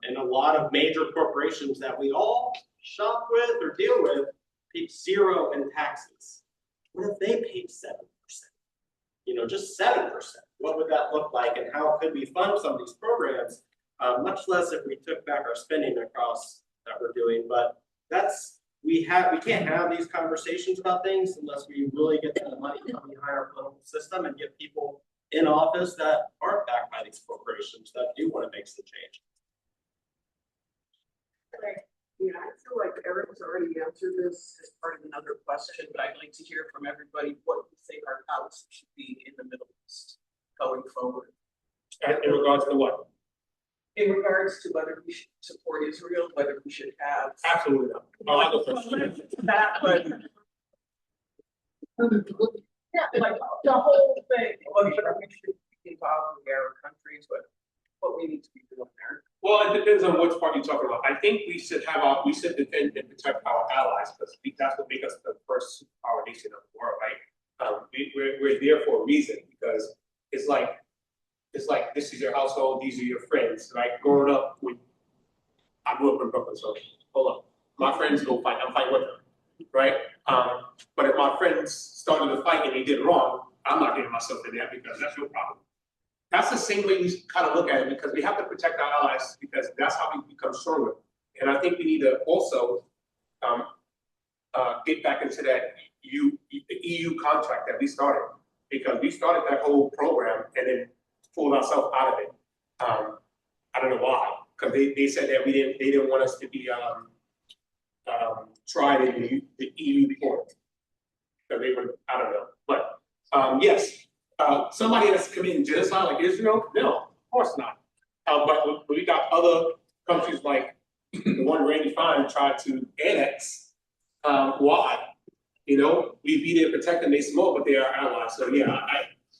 And a lot of major corporations that we all shop with or deal with paid zero in taxes. What if they paid 7%? You know, just 7%. What would that look like, and how could we fund some of these programs? Much less if we took back our spending across that we're doing. But that's we can't have these conversations about things unless we really get the money behind our political system and get people in office that aren't backed by these corporations that do want to make some change. Yeah, I feel like Eric's already answered this as part of another question, but I'd like to hear from everybody what you think our policy should be in the Middle East going forward. In regards to what? In regards to whether we should support Israel, whether we should have. Absolutely not. I'll go first. That, but. Yeah, like the whole thing, whether we should be involved in the Arab countries, but what we need to be doing there. Well, it depends on which part you're talking about. I think we should defend and protect our allies because that's what makes us the first superpower nation of the world, right? We're there for a reason because it's like this is your household, these are your friends, right? Growing up with, I grew up in Brooklyn, so hold on. My friends go fight, I'm fighting with them, right? But if my friends started to fight and they did wrong, I'm not getting myself in there because that's your problem. That's the same way we kind of look at it, because we have to protect our allies, because that's how we become stronger. And I think we need to also get back into that the EU contract that we started, because we started that whole program and then pulled ourselves out of it. I don't know why, because they said that they didn't want us to be tried in the EU court. So they were, I don't know, but yes, somebody that's committing genocide like Israel, no, of course not. But we got other countries like the one Randy Fine tried to annex. Why? You know, we be there to protect them, they small, but they are allies. So yeah,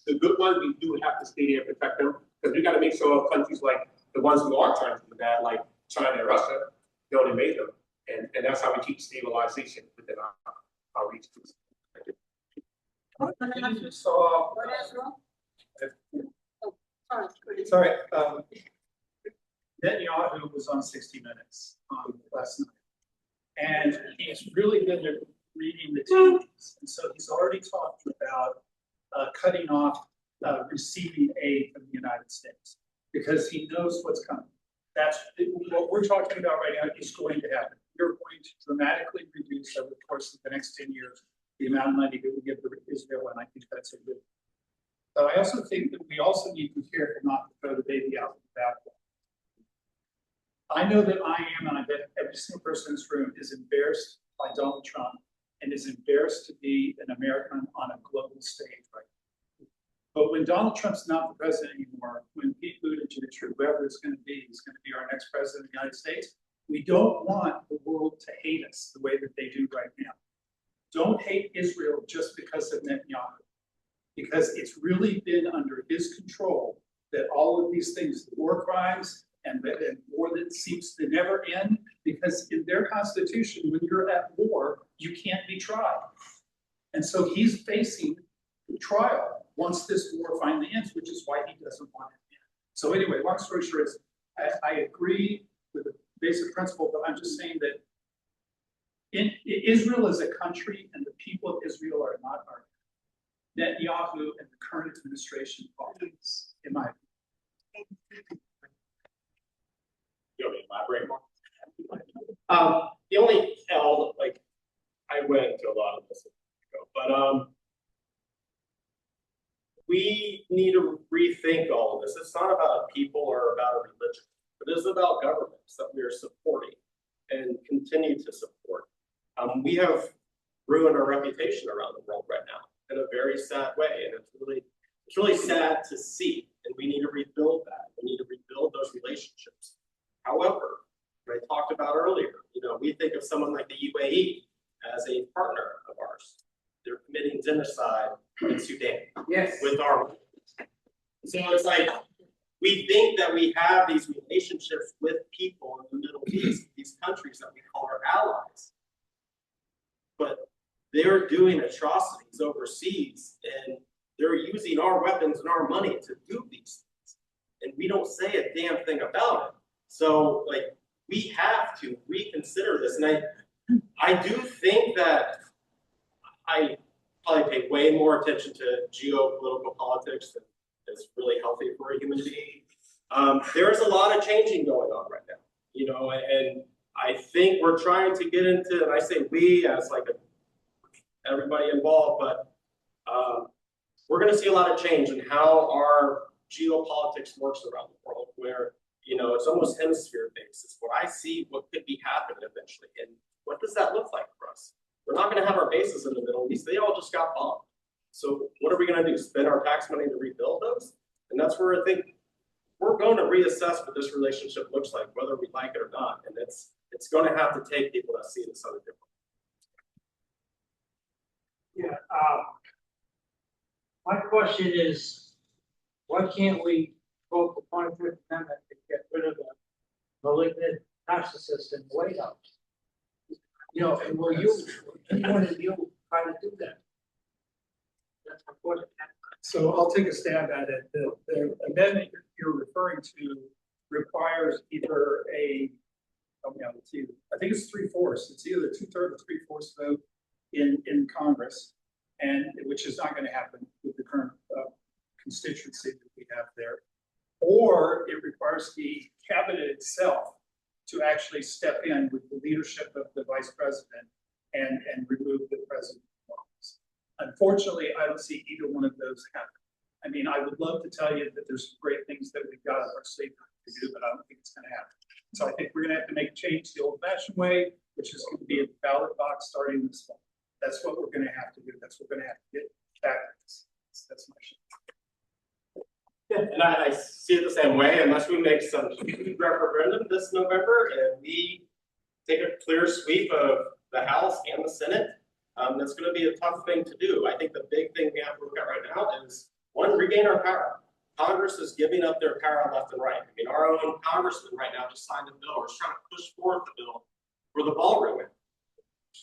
the good ones, we do have to stay there and protect them, because we got to make sure countries like the ones who are trying to do that, like China and Russia, don't invade them. And that's how we keep stabilization within our regions. You saw, sorry, Netanyahu was on 60 Minutes last night. And he's really been reading the tea leaves. And so he's already talked about cutting off receiving aid from the United States, because he knows what's coming. That's what we're talking about right now is going to happen. We're going to dramatically reduce over the course of the next 10 years the amount of money that we give to Israel, and I think that's a good. But I also think that we also need to be careful not to throw the baby out with the bathwater. I know that I am, and I bet every single person in this room is embarrassed by Donald Trump and is embarrassed to be an American on a global stage right now. But when Donald Trump's not the president anymore, when Pete Buttigieg or whoever it's going to be is going to be our next president of the United States, we don't want the world to hate us the way that they do right now. Don't hate Israel just because of Netanyahu, because it's really been under his control that all of these things, the war crimes and war that seems to never end, because in their constitution, when you're at war, you can't be tried. And so he's facing the trial once this war finally ends, which is why he doesn't want it to end. So anyway, long story short is, I agree with the basic principle, but I'm just saying that Israel is a country and the people of Israel are not our Netanyahu and the current administration are, in my opinion. You want me to elaborate more? The only, like, I went into a lot of this, but we need to rethink all of this. It's not about a people or about a religion, but it is about governments that we are supporting and continue to support. We have ruined our reputation around the world right now in a very sad way, and it's really sad to see. And we need to rebuild that. We need to rebuild those relationships. However, what I talked about earlier, you know, we think of someone like the UAE as a partner of ours. They're committing genocide in Sudan. Yes. With our, so it's like, we think that we have these relationships with people in the Middle East, these countries that we call our allies. But they're doing atrocities overseas, and they're using our weapons and our money to do these things. And we don't say a damn thing about it. So, like, we have to reconsider this. And I do think that I probably pay way more attention to geopolitical politics than is really healthy for a human being. There's a lot of changing going on right now, you know, and I think we're trying to get into, and I say we as like everybody involved, but we're going to see a lot of change in how our geopolitics works around the world, where, you know, it's almost hemisphere based. It's what I see, what could be happening eventually, and what does that look like for us? We're not going to have our bases in the Middle East. They all just got bombed. So what are we going to do? Spend our tax money to rebuild those? And that's where I think we're going to reassess what this relationship looks like, whether we like it or not. And it's going to have to take people that see this other different. Yeah, my question is, why can't we vote the 25th Amendment to get rid of the malignant narcissist in the White House? You know, and will you, any one of you try to do that? That's my question. So I'll take a stab at it. The amendment you're referring to requires either I think it's 3/4. It's either 2/3 or 3/4 vote in Congress, and which is not going to happen with the current constituency that we have there. Or it requires the cabinet itself to actually step in with the leadership of the vice president and remove the president from office. Unfortunately, I don't see either one of those happen. I mean, I would love to tell you that there's some great things that we've got our state to do, but I don't think it's going to happen. So I think we're going to have to make a change the old-fashioned way, which is going to be a ballot box starting this fall. That's what we're going to have to do. That's what we're going to have to get back. That's my shit. Yeah, and I see it the same way, unless we make some huge referendum this November and we take a clear sweep of the House and the Senate, that's gonna be a tough thing to do. I think the big thing we have to look at right now is, one, regain our power. Congress is giving up their power left and right. I mean, our own congressman right now just signed a bill, or is trying to push forward the bill for the ballroom.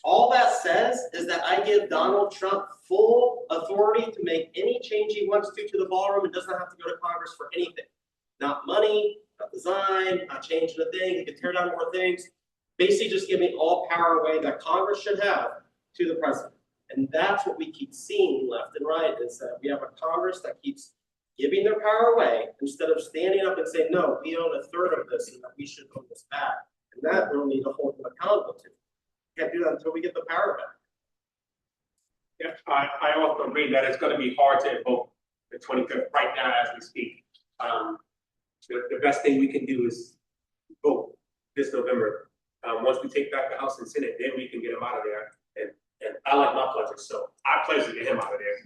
All that says is that I give Donald Trump full authority to make any change he wants to the ballroom and doesn't have to go to Congress for anything. Not money, not design, not changing a thing. He can tear down more things. Basically just giving all power away that Congress should have to the president. And that's what we keep seeing left and right, is that we have a Congress that keeps giving their power away instead of standing up and saying, no, we own a third of this and that we should own this back. And that we'll need to hold them accountable to. Can't do that until we get the power back. Yeah, I also agree that it's gonna be hard to invoke the 25th right now as we speak. The best thing we can do is vote this November. Once we take back the House and Senate, then we can get him out of there. And I like my pledges, so I pledge to get him out of there.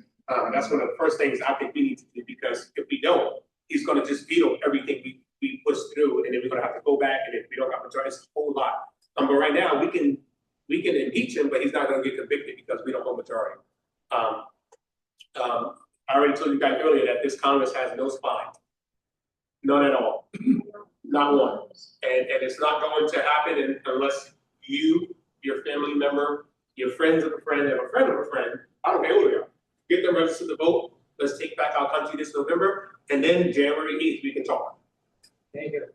That's one of the first things I think we need to do, because if we don't, he's gonna just veto everything we push through, and then we're gonna have to go back, and if we don't have majority, it's a whole lot. But right now, we can impeach him, but he's not gonna get convicted because we don't hold majority. I already told you guys earlier that this Congress has no spine. None at all. Not one. And it's not going to happen unless you, your family member, your friends of a friend, and a friend of a friend, I don't care who they are, get them registered to vote. Let's take back our country this November, and then January 8th, we can talk. Thank you.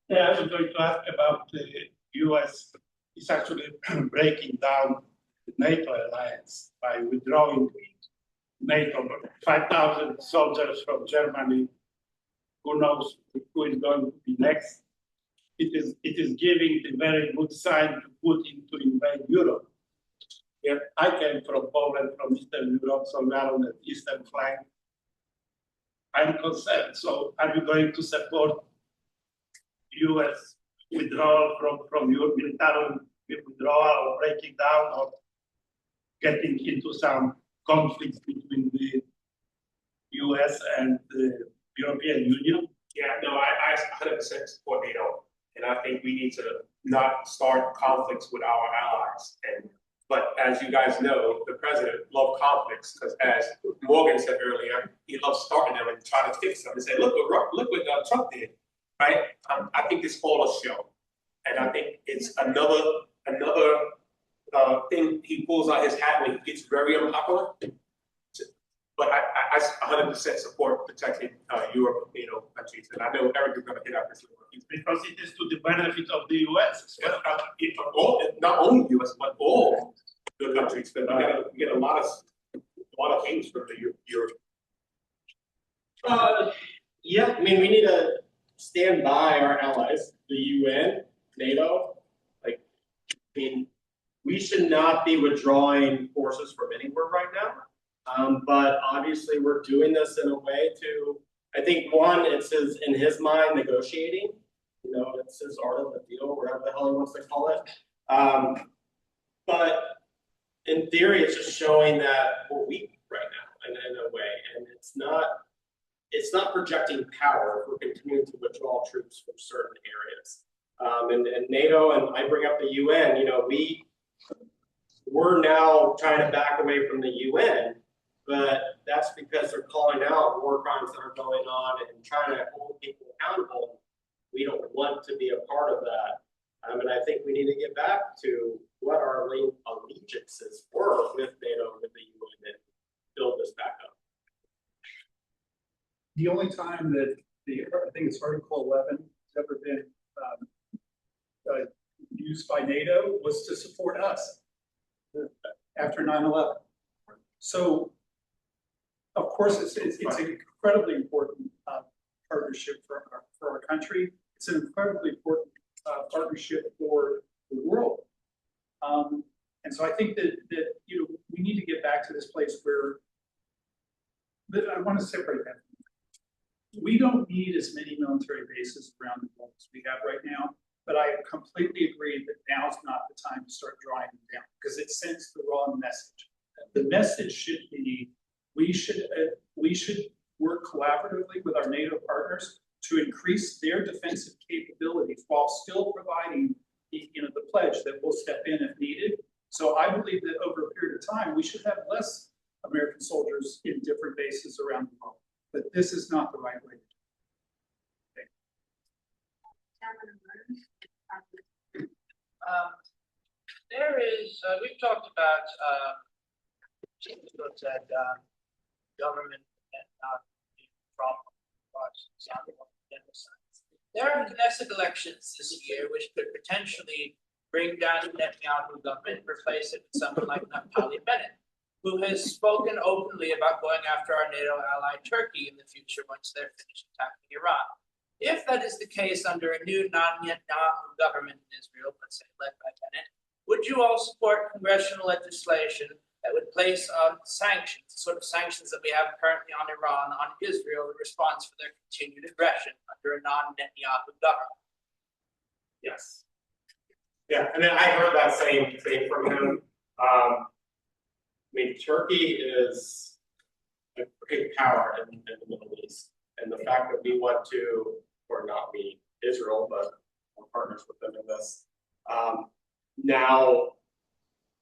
Yeah, I was going to ask about the US is actually breaking down the NATO alliance by withdrawing NATO, 5,000 soldiers from Germany. Who knows who is going to be next? It is giving the very good sign to Putin to invade Europe. Yeah, I came from Poland, from Eastern Europe, so we are on the eastern flank. I'm concerned. So, are you going to support U.S. withdrawal from your military withdrawal, or breaking down, or getting into some conflicts between the U.S. and the European Union? Yeah, no, I 100% support NATO, and I think we need to not start conflicts with our allies. But as you guys know, the president loves conflicts, because as Morgan said earlier, he loves starting them and trying to fix them and say, look what Trump did, right? I think it's all a show, and I think it's another thing he pulls out his hat when he gets very unpopular. But I 100% support protecting Europe, NATO countries, and I know Eric is going to hit up this. Because it is to the benefit of the U.S. Not only U.S. but all the countries. But we get a lot of things from the Europe. Yeah, I mean, we need to stand by our allies, the UN, NATO. Like, I mean, we should not be withdrawing forces from anywhere right now. But obviously, we're doing this in a way to, I think, one, it's in his mind, negotiating. You know, it's his art of the deal, whatever the hell he wants to call it. But in theory, it's just showing that we're weak right now in a way, and it's not projecting power if we're continuing to withdraw troops from certain areas. And NATO, and I bring up the UN. You know, we're now trying to back away from the UN. But that's because they're calling out war crimes that are going on and trying to hold people accountable. We don't want to be a part of that. And I think we need to get back to what our allegiances were with NATO, with the UN. build this back up. The only time that I think it's Article 11 has ever been used by NATO was to support us after 9/11. So, of course, it's an incredibly important partnership for our country. It's an incredibly important partnership for the world. And so I think that we need to get back to this place where I want to separate that. We don't need as many military bases around the world as we have right now, but I completely agree that now's not the time to start drawing them down because it sends the wrong message. The message should be we should work collaboratively with our NATO partners to increase their defensive capabilities while still providing the pledge that we'll step in if needed. So I believe that over a period of time, we should have less American soldiers in different bases around the world. But this is not the right way to do it. There is, we've talked about, government and problem. There are Knesset elections this year, which could potentially bring down the Netanyahu government, replace it with someone like Naftali Bennett, who has spoken openly about going after our NATO ally Turkey in the future once they're finished attacking Iran. If that is the case under a new non-Netanyahu government in Israel, let's say led by Bennett, would you all support congressional legislation that would place sanctions, the sort of sanctions that we have currently on Iran, on Israel in response for their continued aggression under a non-Netanyahu government? Yes. Yeah, and then I heard that same thing from him. I mean, Turkey is a great power in the Middle East. And the fact that we want to, or not we, Israel, but we're partners with them in this, now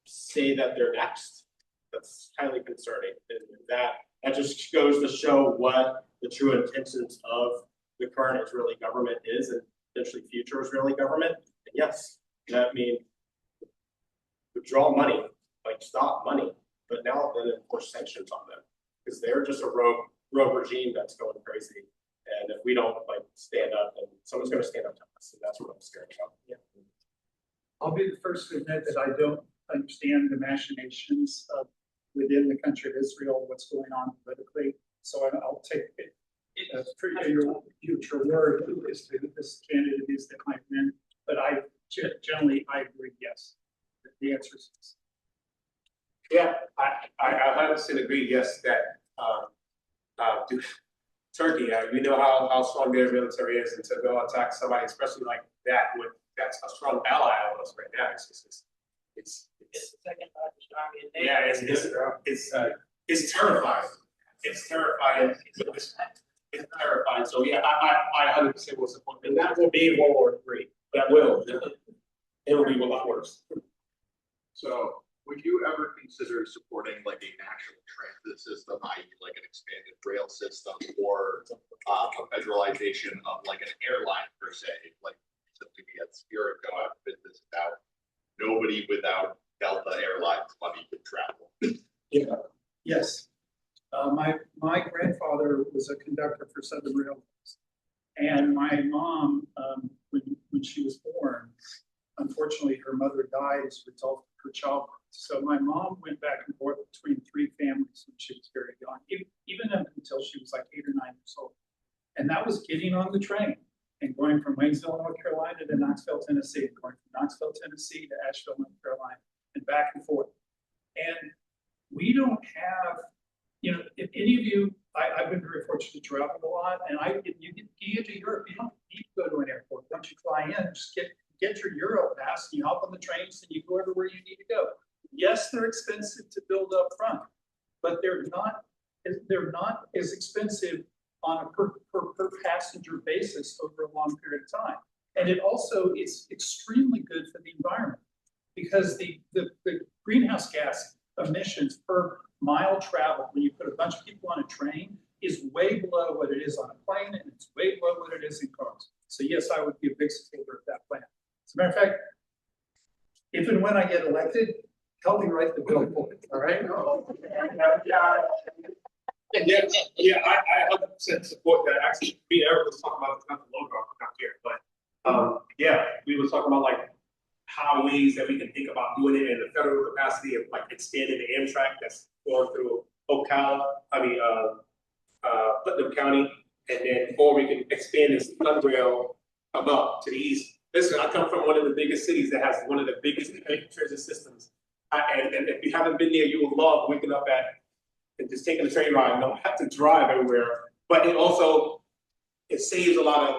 say that they're next, that's highly concerning. And that just goes to show what the true intentions of the current Israeli government is and potentially future Israeli government. And yes, that means withdraw money, like stop money. But now then enforce sanctions on them because they're just a rogue regime that's going crazy. And if we don't stand up, then someone's going to stand up to us, and that's what I'm scared about. Yeah. I'll be the first to admit that I don't understand the machinations of within the country of Israel, what's going on politically. So I'll take it for your word as to this candidate is that might win. But generally I agree, yes. The answer is yes. Yeah, I 100% agree. Yes, that Turkey, we know how strong their military is, and to go attack somebody, especially like that, that's a strong ally of us right now. It's the second largest army in NATO. Yeah, it's terrifying. It's terrifying. It's terrifying. So yeah, I 100% will support it. And that will be World War III. That will. It will be a lot worse. So, would you ever consider supporting like a national transit system, i.e. like an expanded rail system, or a federalization of like an airline per se, like simply at Spirit go out of business without nobody without Delta Airlines money could travel? Yeah. Yes. My grandfather was a conductor for Southern Railways, and my mom, when she was born, unfortunately, her mother died as a result of her childbirth. So my mom went back and forth between three families when she was very young, even until she was like 8 or 9 years old. And that was getting on the train and going from Waynesville, North Carolina to Knoxville, Tennessee, and going from Knoxville, Tennessee to Asheville, North Carolina, and back and forth. And we don't have, if any of you, I've been very fortunate to travel a lot, and you get to Europe, you don't need to go to an airport. Once you fly in, just get your Euro pass, and you hop on the trains, and you go everywhere you need to go. Yes, they're expensive to build up front, but they're not as expensive on a per passenger basis over a long period of time. And it also is extremely good for the environment because the greenhouse gas emissions per mile traveled when you put a bunch of people on a train is way below what it is on a plane, and it's way below what it is in cars. So yes, I would be a big supporter of that plan. As a matter of fact, if and when I get elected, help me write the bill for it, all right? Yeah, I 100% support that. Actually, me and Eric was talking about, not the logo, not here, but, yeah, we was talking about like how ways that we can think about doing it in the federal capacity of like extending the Amtrak that's going through Putnam County, and then, or we can expand this Sunrail up to the east. Listen, I come from one of the biggest cities that has one of the biggest transit systems. And if you haven't been there, you will love waking up and just taking a train ride and don't have to drive everywhere. But it also, it saves a lot of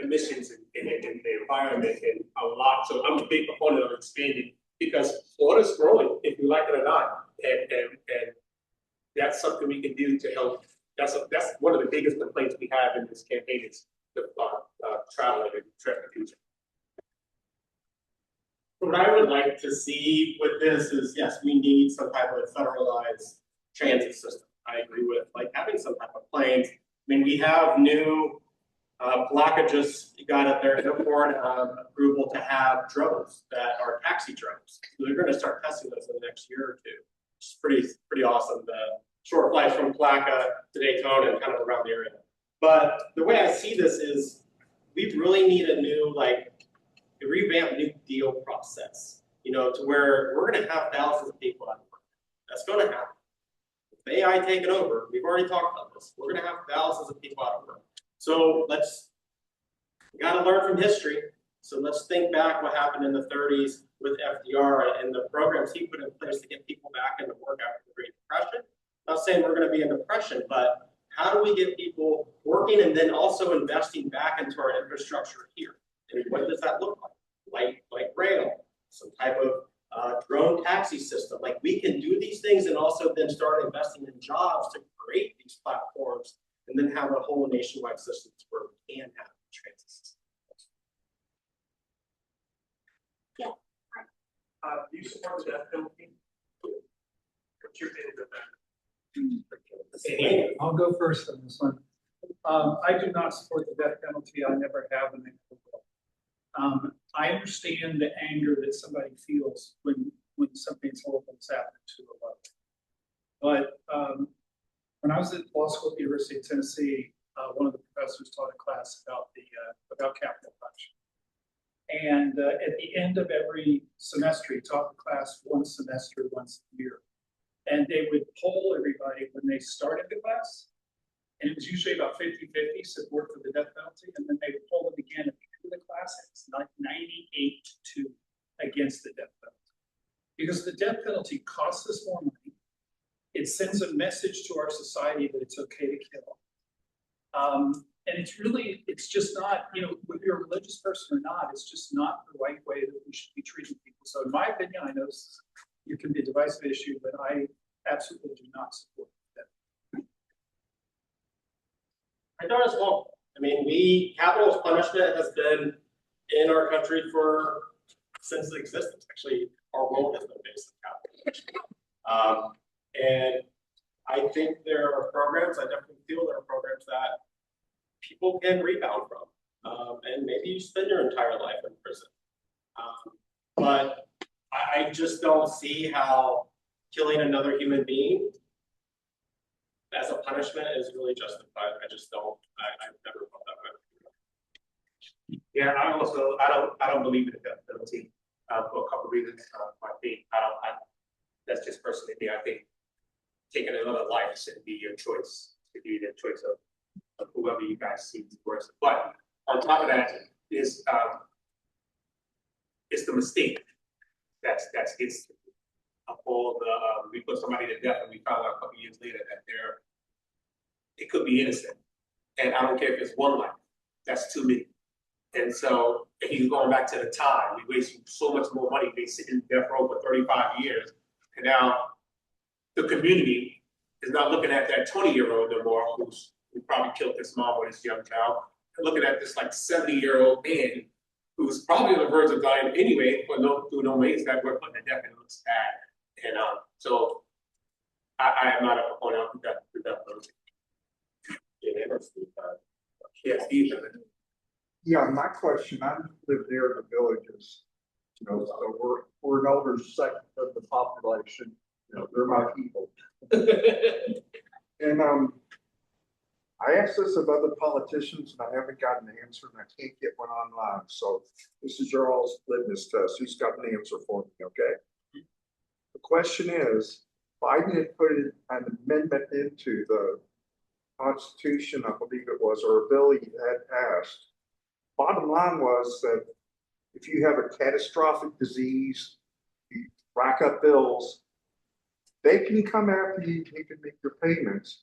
emissions in the environment and a lot. So I'm a big proponent of expanding because Florida's growing, if you like it or not. And that's something we can do to help. That's one of the biggest complaints we have in this campaign is the traveling and transportation. What I would like to see with this is, yes, we need some type of federalized transit system. I agree with like having some type of planes. I mean, we have new, Palaka just got at their airport approval to have drones that are taxi drones. So they're going to start testing those in the next year or two. It's pretty awesome. The short flights from Palaka to Daytona and kind of around the area. But the way I see this is we really need a new, like, a revamped new deal process, you know, to where we're going to have thousands of people out of work. That's going to happen. With AI taking over, we've already talked about this. We're going to have thousands of people out of work. So we got to learn from history. So let's think back what happened in the 30s with FDR and the programs he put in place to get people back into work after the Great Depression. I'm not saying we're going to be in depression, but how do we get people working and then also investing back into our infrastructure here? And what does that look like? Like rail, some type of drone taxi system. Like we can do these things and also then start investing in jobs to create these platforms and then have a whole nationwide system where we can have transit systems. Do you support the death penalty? What's your opinion of that? I'll go first on this one. I do not support the death penalty. I never have and I never will. I understand the anger that somebody feels when something's horrible is happening to a loved one. But when I was at law school at the University of Tennessee, one of the professors taught a class about capital punishment. And at the end of every semester, he taught the class once a year. And they would poll everybody when they started the class. And it was usually about 50-50 support for the death penalty. And then they would poll them again at the end of the class. And it's like 98-2 against the death penalty. Because the death penalty costs us more money. It sends a message to our society that it's okay to kill. And it's just not, you know, whether you're a religious person or not, it's just not the right way that we should be treating people. So in my opinion, I know it can be a divisive issue, but I absolutely do not support that. I don't as well. I mean, capital punishment has been in our country since its existence. Actually, our world has been based on capital punishment. And I think there are programs, I definitely feel there are programs that people can rebound from. And maybe you spend your entire life in prison. But I just don't see how killing another human being as a punishment is really justified. I just don't. I've never felt that way. Yeah, I don't believe in the death penalty for a couple of reasons. I think that's just personally me. I think taking another life shouldn't be your choice. It should be the choice of whoever you guys see as worse. But on top of that is it's the mistake that's gets all the we put somebody to death and we found out a couple years later that it could be innocent. And I don't care if it's one life, that's too many. And so if he's going back to the time, we wasting so much more money, they sitting in death row for 35 years. And now the community is not looking at that 20-year-old no more who probably killed his mom or his young child. They're looking at this like 70-year-old man who's probably on the verge of dying anyway through no means that we're putting to death and it looks bad. And so I am not a proponent of the death penalty. Yeah, Steve. Yeah, my question, I live near the villages. You know, so we're an older segment of the population, you know, they're my people. And, I asked this of other politicians and I haven't gotten an answer and I can't get one online, so this is your all's litmus test, who's got an answer for me, okay? The question is, Biden had put an amendment into the Constitution, I believe it was, or a bill he had passed. Bottom line was that if you have a catastrophic disease, you rack up bills, they can come after you, you can make your payments,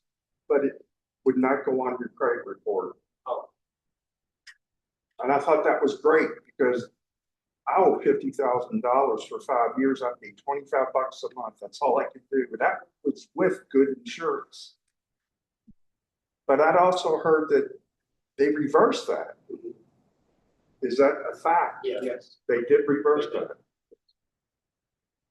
but it would not go on your credit report. Oh. And I thought that was great because I owe $50,000 for 5 years. I paid $25 a month. That's all I could do. But that was with good insurance. But I'd also heard that they reversed that. Is that a fact? Yes. They did reverse that.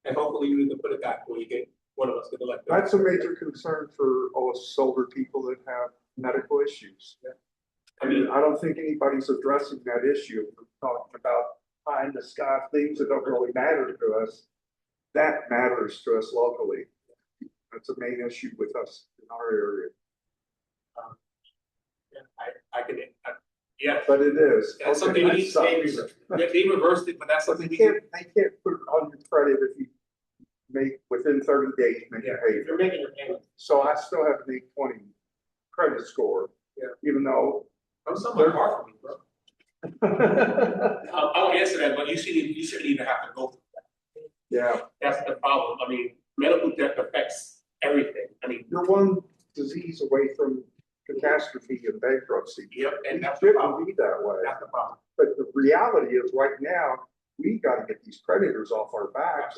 And hopefully you can put it back when you get, one of us get elected. That's a major concern for all us older people that have medical issues. I mean, I don't think anybody's addressing that issue. We're talking about pie in the sky things that don't really matter to us. That matters to us locally. That's a main issue with us in our area. I can, yeah. But it is. That's something we need to reverse. They reversed it, but that's But something they we can't put it on your credit if you make within 30 days, make Yeah, your if payment. you're making your payment. So I still have an 820 credit score. Yeah. Even though. I'm somewhat far from you, bro. I won't answer that, but you shouldn't even have to go through that. Yeah, That's the problem. I mean, medical debt affects everything. I mean, you're one disease away from catastrophe and bankruptcy. yep, and It that's the shouldn't problem. be that way. That's the problem. But the reality is right now, we gotta get these creditors off our backs.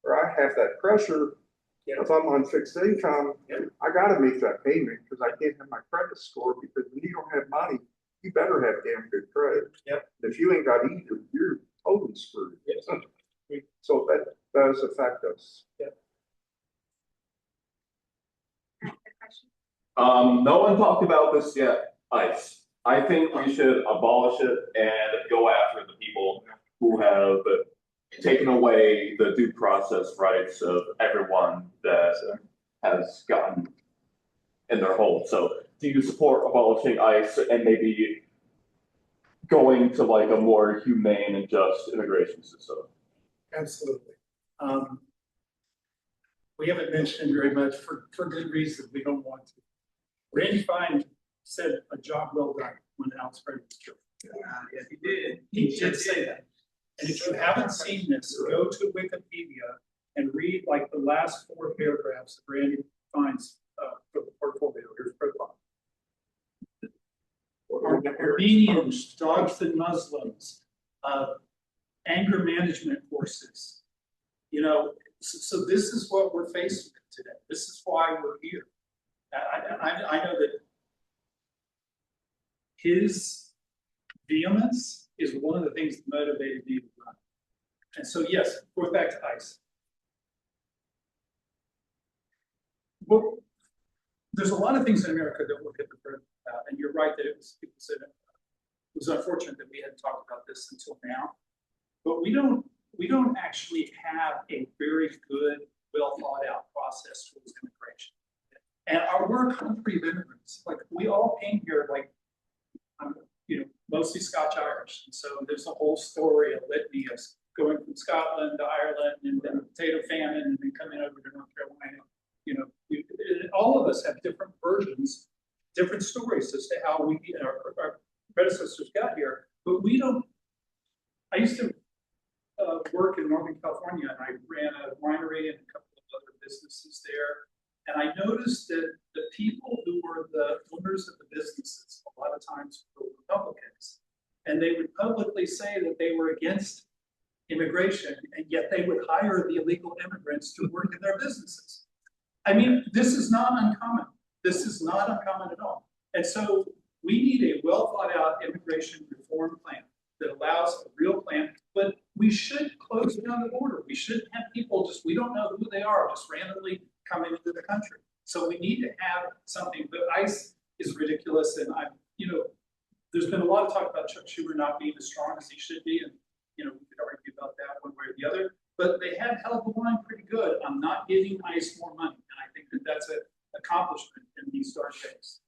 Or I have that pressure. Yeah. If I'm on fixed income, Yeah. I gotta make that payment because I can't have my credit score because when you don't have money, you better have damn good credit. Yep. If you ain't got either, you're totally screwed. Yes. So that does affect us. No one talked about this yet, ICE. I think we should abolish it and go after the people who have taken away the due process rights of everyone that has gotten in their hold. So do you support abolishing ICE and maybe going to like a more humane and just immigration system? Absolutely. We haven't mentioned very much for good reason. We don't want to. Randy Fine said a job well done when Alex Perry was killed. Yes, he did. He did say that. And if you haven't seen this, go to Wikipedia and read like the last 4 paragraphs of Randy Fine's portfolio, his profile. Armenians, dogs and Muslims, anger management courses. You know, so this is what we're faced with today. This is why we're here. I know that his vehemence is one of the things that motivated me to run. And so, yes, going back to ICE. Well, there's a lot of things in America that we're hypocritical about, and you're right that it was, people said it was unfortunate that we hadn't talked about this until now. But we don't actually have a very good, well thought out process towards immigration. And we're a country of immigrants. Like we all came here, like, mostly Scotch-Irish. And so there's a whole story, a litany of going from Scotland to Ireland and then the potato famine and then coming over to North Carolina. All of us have different versions, different stories as to how our predecessors got here. But we don't, I used to work in Northern California and I ran a winery and a couple of other businesses there. And I noticed that the people who were the owners of the businesses, a lot of times were Republicans, and they would publicly say that they were against immigration, and yet they would hire the illegal immigrants to work in their businesses. I mean, this is not uncommon. This is not uncommon at all. And so we need a well thought out immigration reform plan that allows a real plan, but we should close down the border. We shouldn't have people we don't know who they are, just randomly coming into the country. So we need to have something, but ICE is ridiculous. And there's been a lot of talk about Chuck Schumer not being as strong as he should be. And, we could argue argue about that one way or the other, but they have held the line pretty good on not giving ICE more money, and I think that that's an accomplishment in these dark days.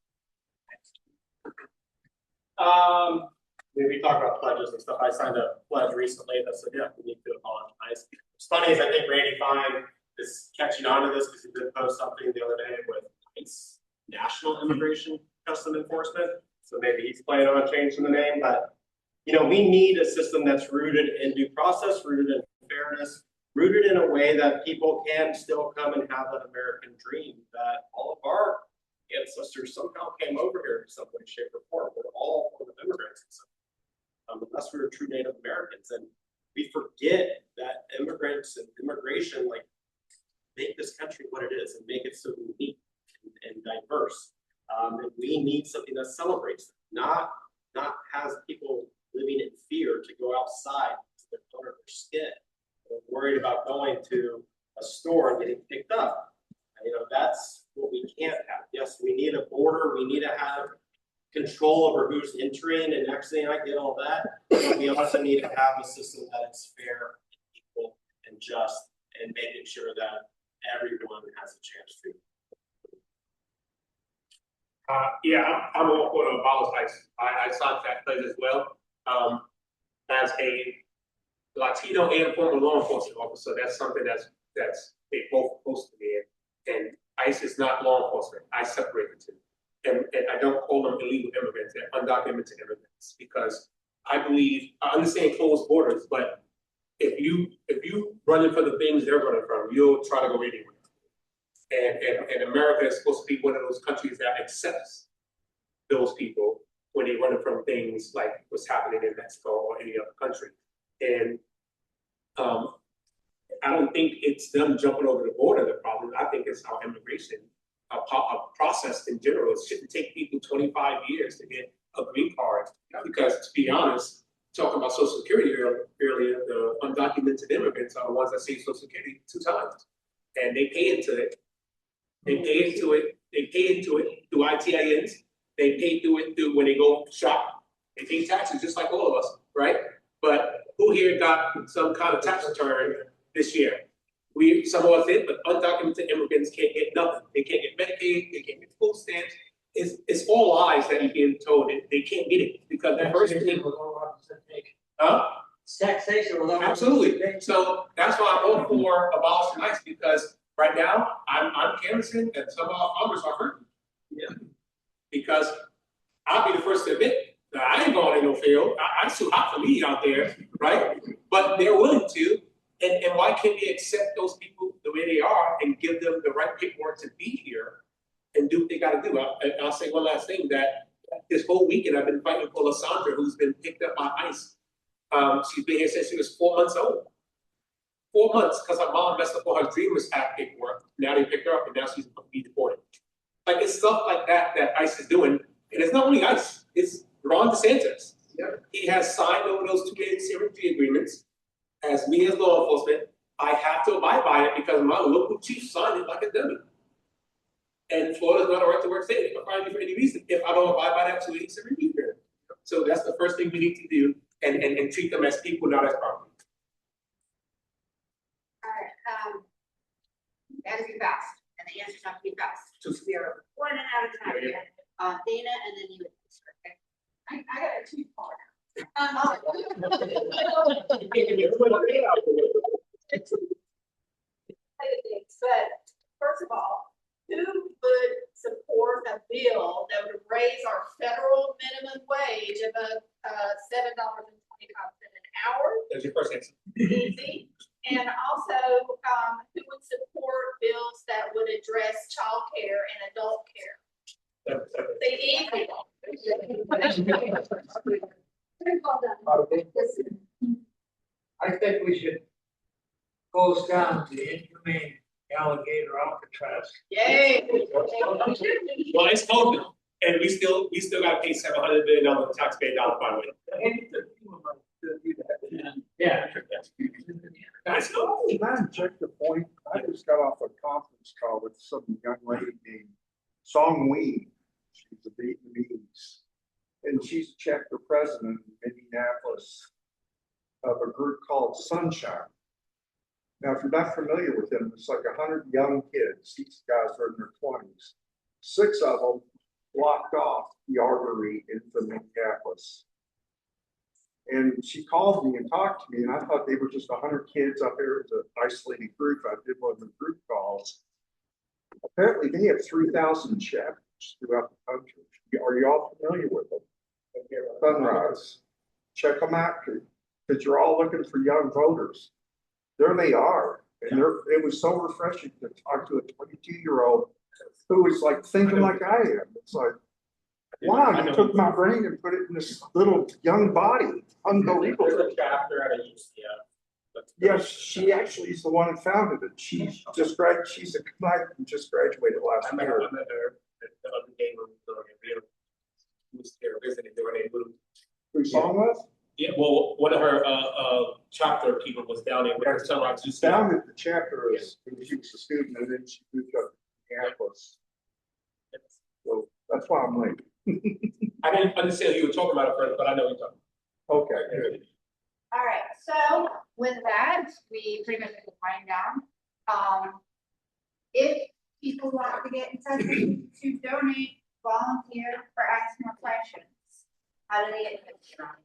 Maybe talk about pledges and stuff. I signed a pledge recently that said, yeah, we need to apologize. What's funny is I think Randy Fine is catching on to this because he did post something the other day with ICE National Immigration Custom Enforcement. So maybe he's playing on changing the name, but you know, we need a system that's rooted in due process, rooted in fairness, rooted in a way that people can still come and have that American dream that all of our ancestors somehow came over here in some way, shape, or form. We're all form of immigrants. Unless we were true Native Americans, and we forget that immigrants and immigration like make this country what it is and make it so unique and diverse. And we need something that celebrates it, not has people living in fear to go outside to the color of their skin. They're worried about going to a store and getting picked up. You know, that's what we can't have. Yes, we need a border. We need to have control over who's entering and exiting. I get all that. But we also need to have a system that is fair, and equal, and just, and making sure that everyone has a chance to. Yeah, I'm all for the abolish ICE. I signed that pledge as well. As a Latino and former law enforcement officer, that's something that's they both close to me. And ICE is not law enforcement. I separate the two. And I don't call them illegal immigrants, they're undocumented immigrants, because I understand closed borders, but if you running for the things they're running from, you'll try to go anywhere. And America is supposed to be one of those countries that accepts those people when they're running from things like what's happening in Mexico or any other country. And I don't think it's them jumping over the border the problem. I think it's our immigration process in general. It shouldn't take people 25 years to get a green card, because to be honest, talking about Social Security earlier, the undocumented immigrants are the ones that see Social Security 2 times, and they pay into it. They pay into it through ITINs. They pay through it through when they go shop. They pay taxes just like all of us, right? But who here got some kind of tax return this year? Some of us did, but undocumented immigrants can't get nothing. They can't get Medicaid, they can't get food stamps. It's all lies that you're being told that they can't get it because the first thing. Taxation was all. Absolutely. So that's why I'm all for abolishing ICE, because right now I'm canvassing and some of our farmers are hurting. Yeah. Because I'll be the first to admit that I ain't going in no field. It's too hot for me out there, right? But they're willing to. And why can't we accept those people the way they are and give them the right paperwork to be here and do what they got to do? I'll say one last thing, that this whole weekend I've been fighting for Lysandra, who's been picked up by ICE. She's been here since she was 4 months old. 4 months, because her mom messed up all her Dreamers Act paperwork. Now they picked her up and now she's going to be deported. Like, it's stuff like that that ICE is doing. And it's not only ICE, it's Ron DeSantis. Yep. He has signed over those 2 sovereignty agreements. As me as law enforcement, I have to abide by it because my local chief signed it like a dummy. And Florida's not a right to work state. They can fine me for any reason if I don't abide by that 287 review period. So that's the first thing we need to do, and treat them as people, not as property. All right, that is be fast, and the answers have to be fast. We are running out of time. Dana, and then you. Okay. I got a 2-part. But first of all, who would support a bill that would raise our federal minimum wage above $7.25 an hour? There's your first answer. Easy. And also, who would support bills that would address child care and adult care? The easy. I think we should close down the inhumane alligator Alcatraz. Yay. Well, it's open, and we still got to pay $700 billion taxpayer dollar by the way. Yeah. That's cool. Can I check the point? I just got off a conference call with some young lady named Song Wee. She's a Vietnamese. And she's a chapter president in Minneapolis. of a group called Sunshine. Now, if you're not familiar with them, it's like 100 young kids. These guys are in their 20s. 6 of them blocked off the artery into Minneapolis. And she called me and talked to me, and I thought they were just 100 kids up there. It was an isolated group. I did one of the group calls. Apparently, they have 3,000 chapters throughout the country. Are you all familiar with them? Sunrise. Check them out, because you're all looking for young voters. There they are. And it was so refreshing to talk to a 22-year-old who was like thinking like I am. It's like, wow, you took my brain and put it in this little young body. Unbelievable. There's a chapter at a UCF. Yes, she actually is the one who founded it. She's a client who just graduated last I met year. her the other day when we were in Rio. Who was there visiting, they were able to. Who song was? Yeah, well, one of her chapter people was down there with her Sunrise UCF. Founded the chapter as when she was a student, and then she moved up to Minneapolis. So that's why I'm late. I didn't understand you were talking about it first, but I know you're talking. Okay, good. All right, so with that, we pretty much have to wind down. If people want to get in touch to donate, volunteer, or ask more questions, how do they get in touch?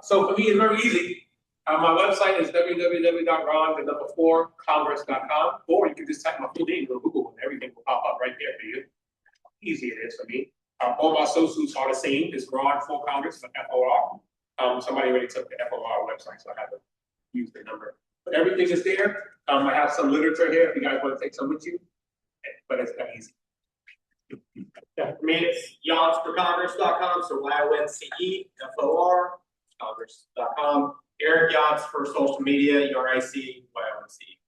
So for me, it's very easy. My website is www.ron4congress.com, or you can just type my full name in Google and everything will pop up right there for you. Easy it is for me. All my socials are the same. It's Ron for Congress for FOR. Somebody already took the FOR website, so I have to use the number. But everything is there. I have some literature here if you guys want to take some with you. But it's that easy. Yeah, for me, it's yonsforcongress.com, so YONCEFOR, congress.com. Eric Yance for social media, YIC, YONC.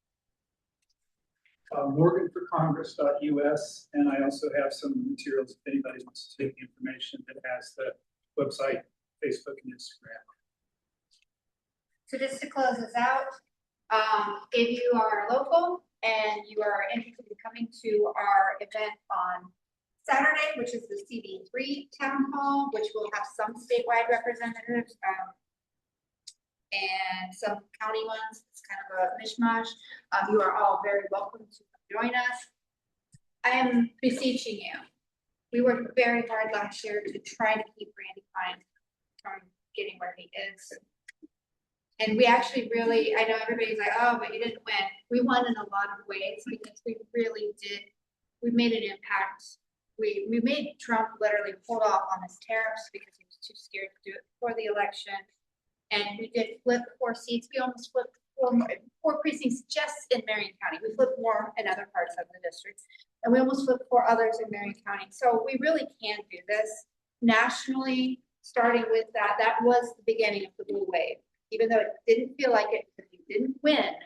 Morganforcongress.us, and I also have some materials if anybody wants to take the information that has the website, Facebook, and Instagram. So just to close this out, if you are local and you are interested in coming to our event on Saturday, which is the CD3 Town Hall, which will have some statewide representatives, and some county ones. It's kind of a mishmash. You are all very welcome to join us. I am beseeching you. We worked very hard last year to try to keep Randy Fine from getting where he is. And we actually really, I know everybody's like, oh, but you didn't win. We won in a lot of ways because we really did. We made an impact. We made Trump literally hold off on his tariffs because he was too scared to do it before the election. And we did flip 4 seats. We almost flipped 4 precincts just in Marion County. We flipped more in other parts of the district. And we almost flipped 4 others in Marion County. So we really can do this nationally, starting with that. That was the beginning of the blue wave. Even though it didn't feel like it, because we didn't win,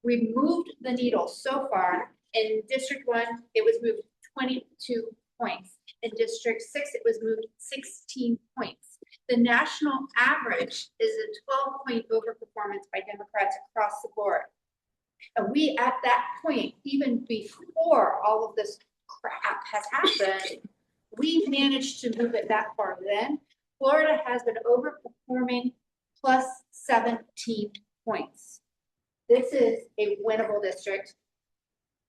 we moved the needle so far. In District 1, it was moved 22 points. In District 6, it was moved 16 points. The national average is a 12-point overperformance by Democrats across the board. And we, at that point, even before all of this crap has happened, we managed to move it that far then. Florida has been overperforming plus 17 points. This is a winnable district,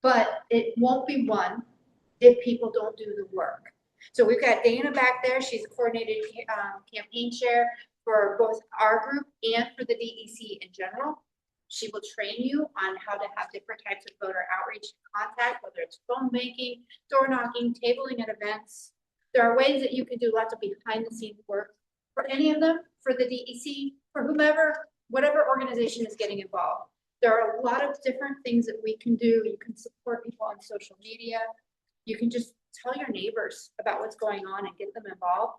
but it won't be won if people don't do the work. So we've got Dana back there. She's a coordinated campaign chair for both our group and for the DEC in general. She will train you on how to have different types of voter outreach and contact, whether it's phone banking, door knocking, tabling at events. There are ways that you can do lots of behind the scenes work for any of them, for the DEC, for whomever, whatever organization is getting involved. There are a lot of different things that we can do. You can support people on social media. You can just tell your neighbors about what's going on and get them involved.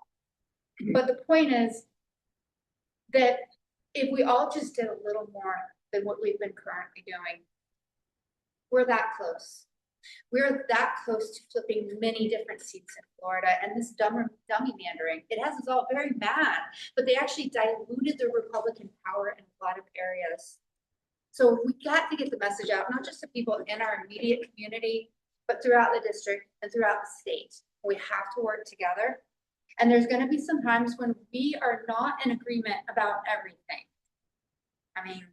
But the point is that if we all just did a little more than what we've been currently doing, we're that close. We're that close to flipping many different seats in Florida, and this dummy mandering, it has us all very mad, but they actually diluted the Republican power in a lot of areas. So we got to get the message out, not just to people in our immediate community, but throughout the district and throughout the state. We have to work together. And there's going to be some times when we are not in agreement about everything. I mean,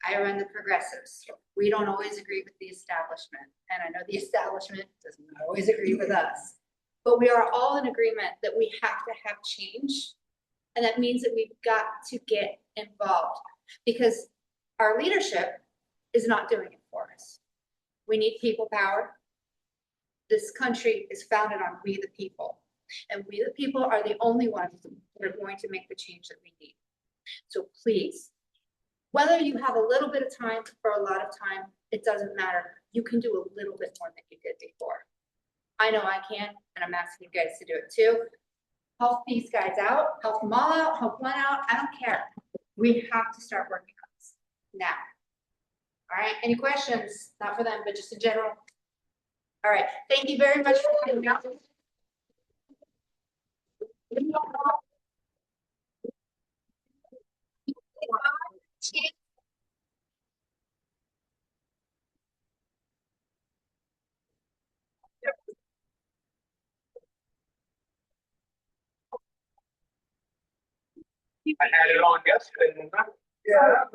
I run the progressives. We don't always agree with the establishment, and I know the establishment does not always agree with us. But we are all in agreement that we have to have change, and that means that we've got to get involved, because our leadership is not doing it for us. We need people power. This country is founded on we the people, and we the people are the only ones that are going to make the change that we need. So please, whether you have a little bit of time or a lot of time, it doesn't matter. You can do a little bit more than you did before. I know I can, and I'm asking you guys to do it too. Help these guys out, help them all out, help one out, I don't care. We have to start working on this now. All right, any questions? Not for them, but just in general. All right, thank you very much for coming out. I had it on yesterday. Yeah.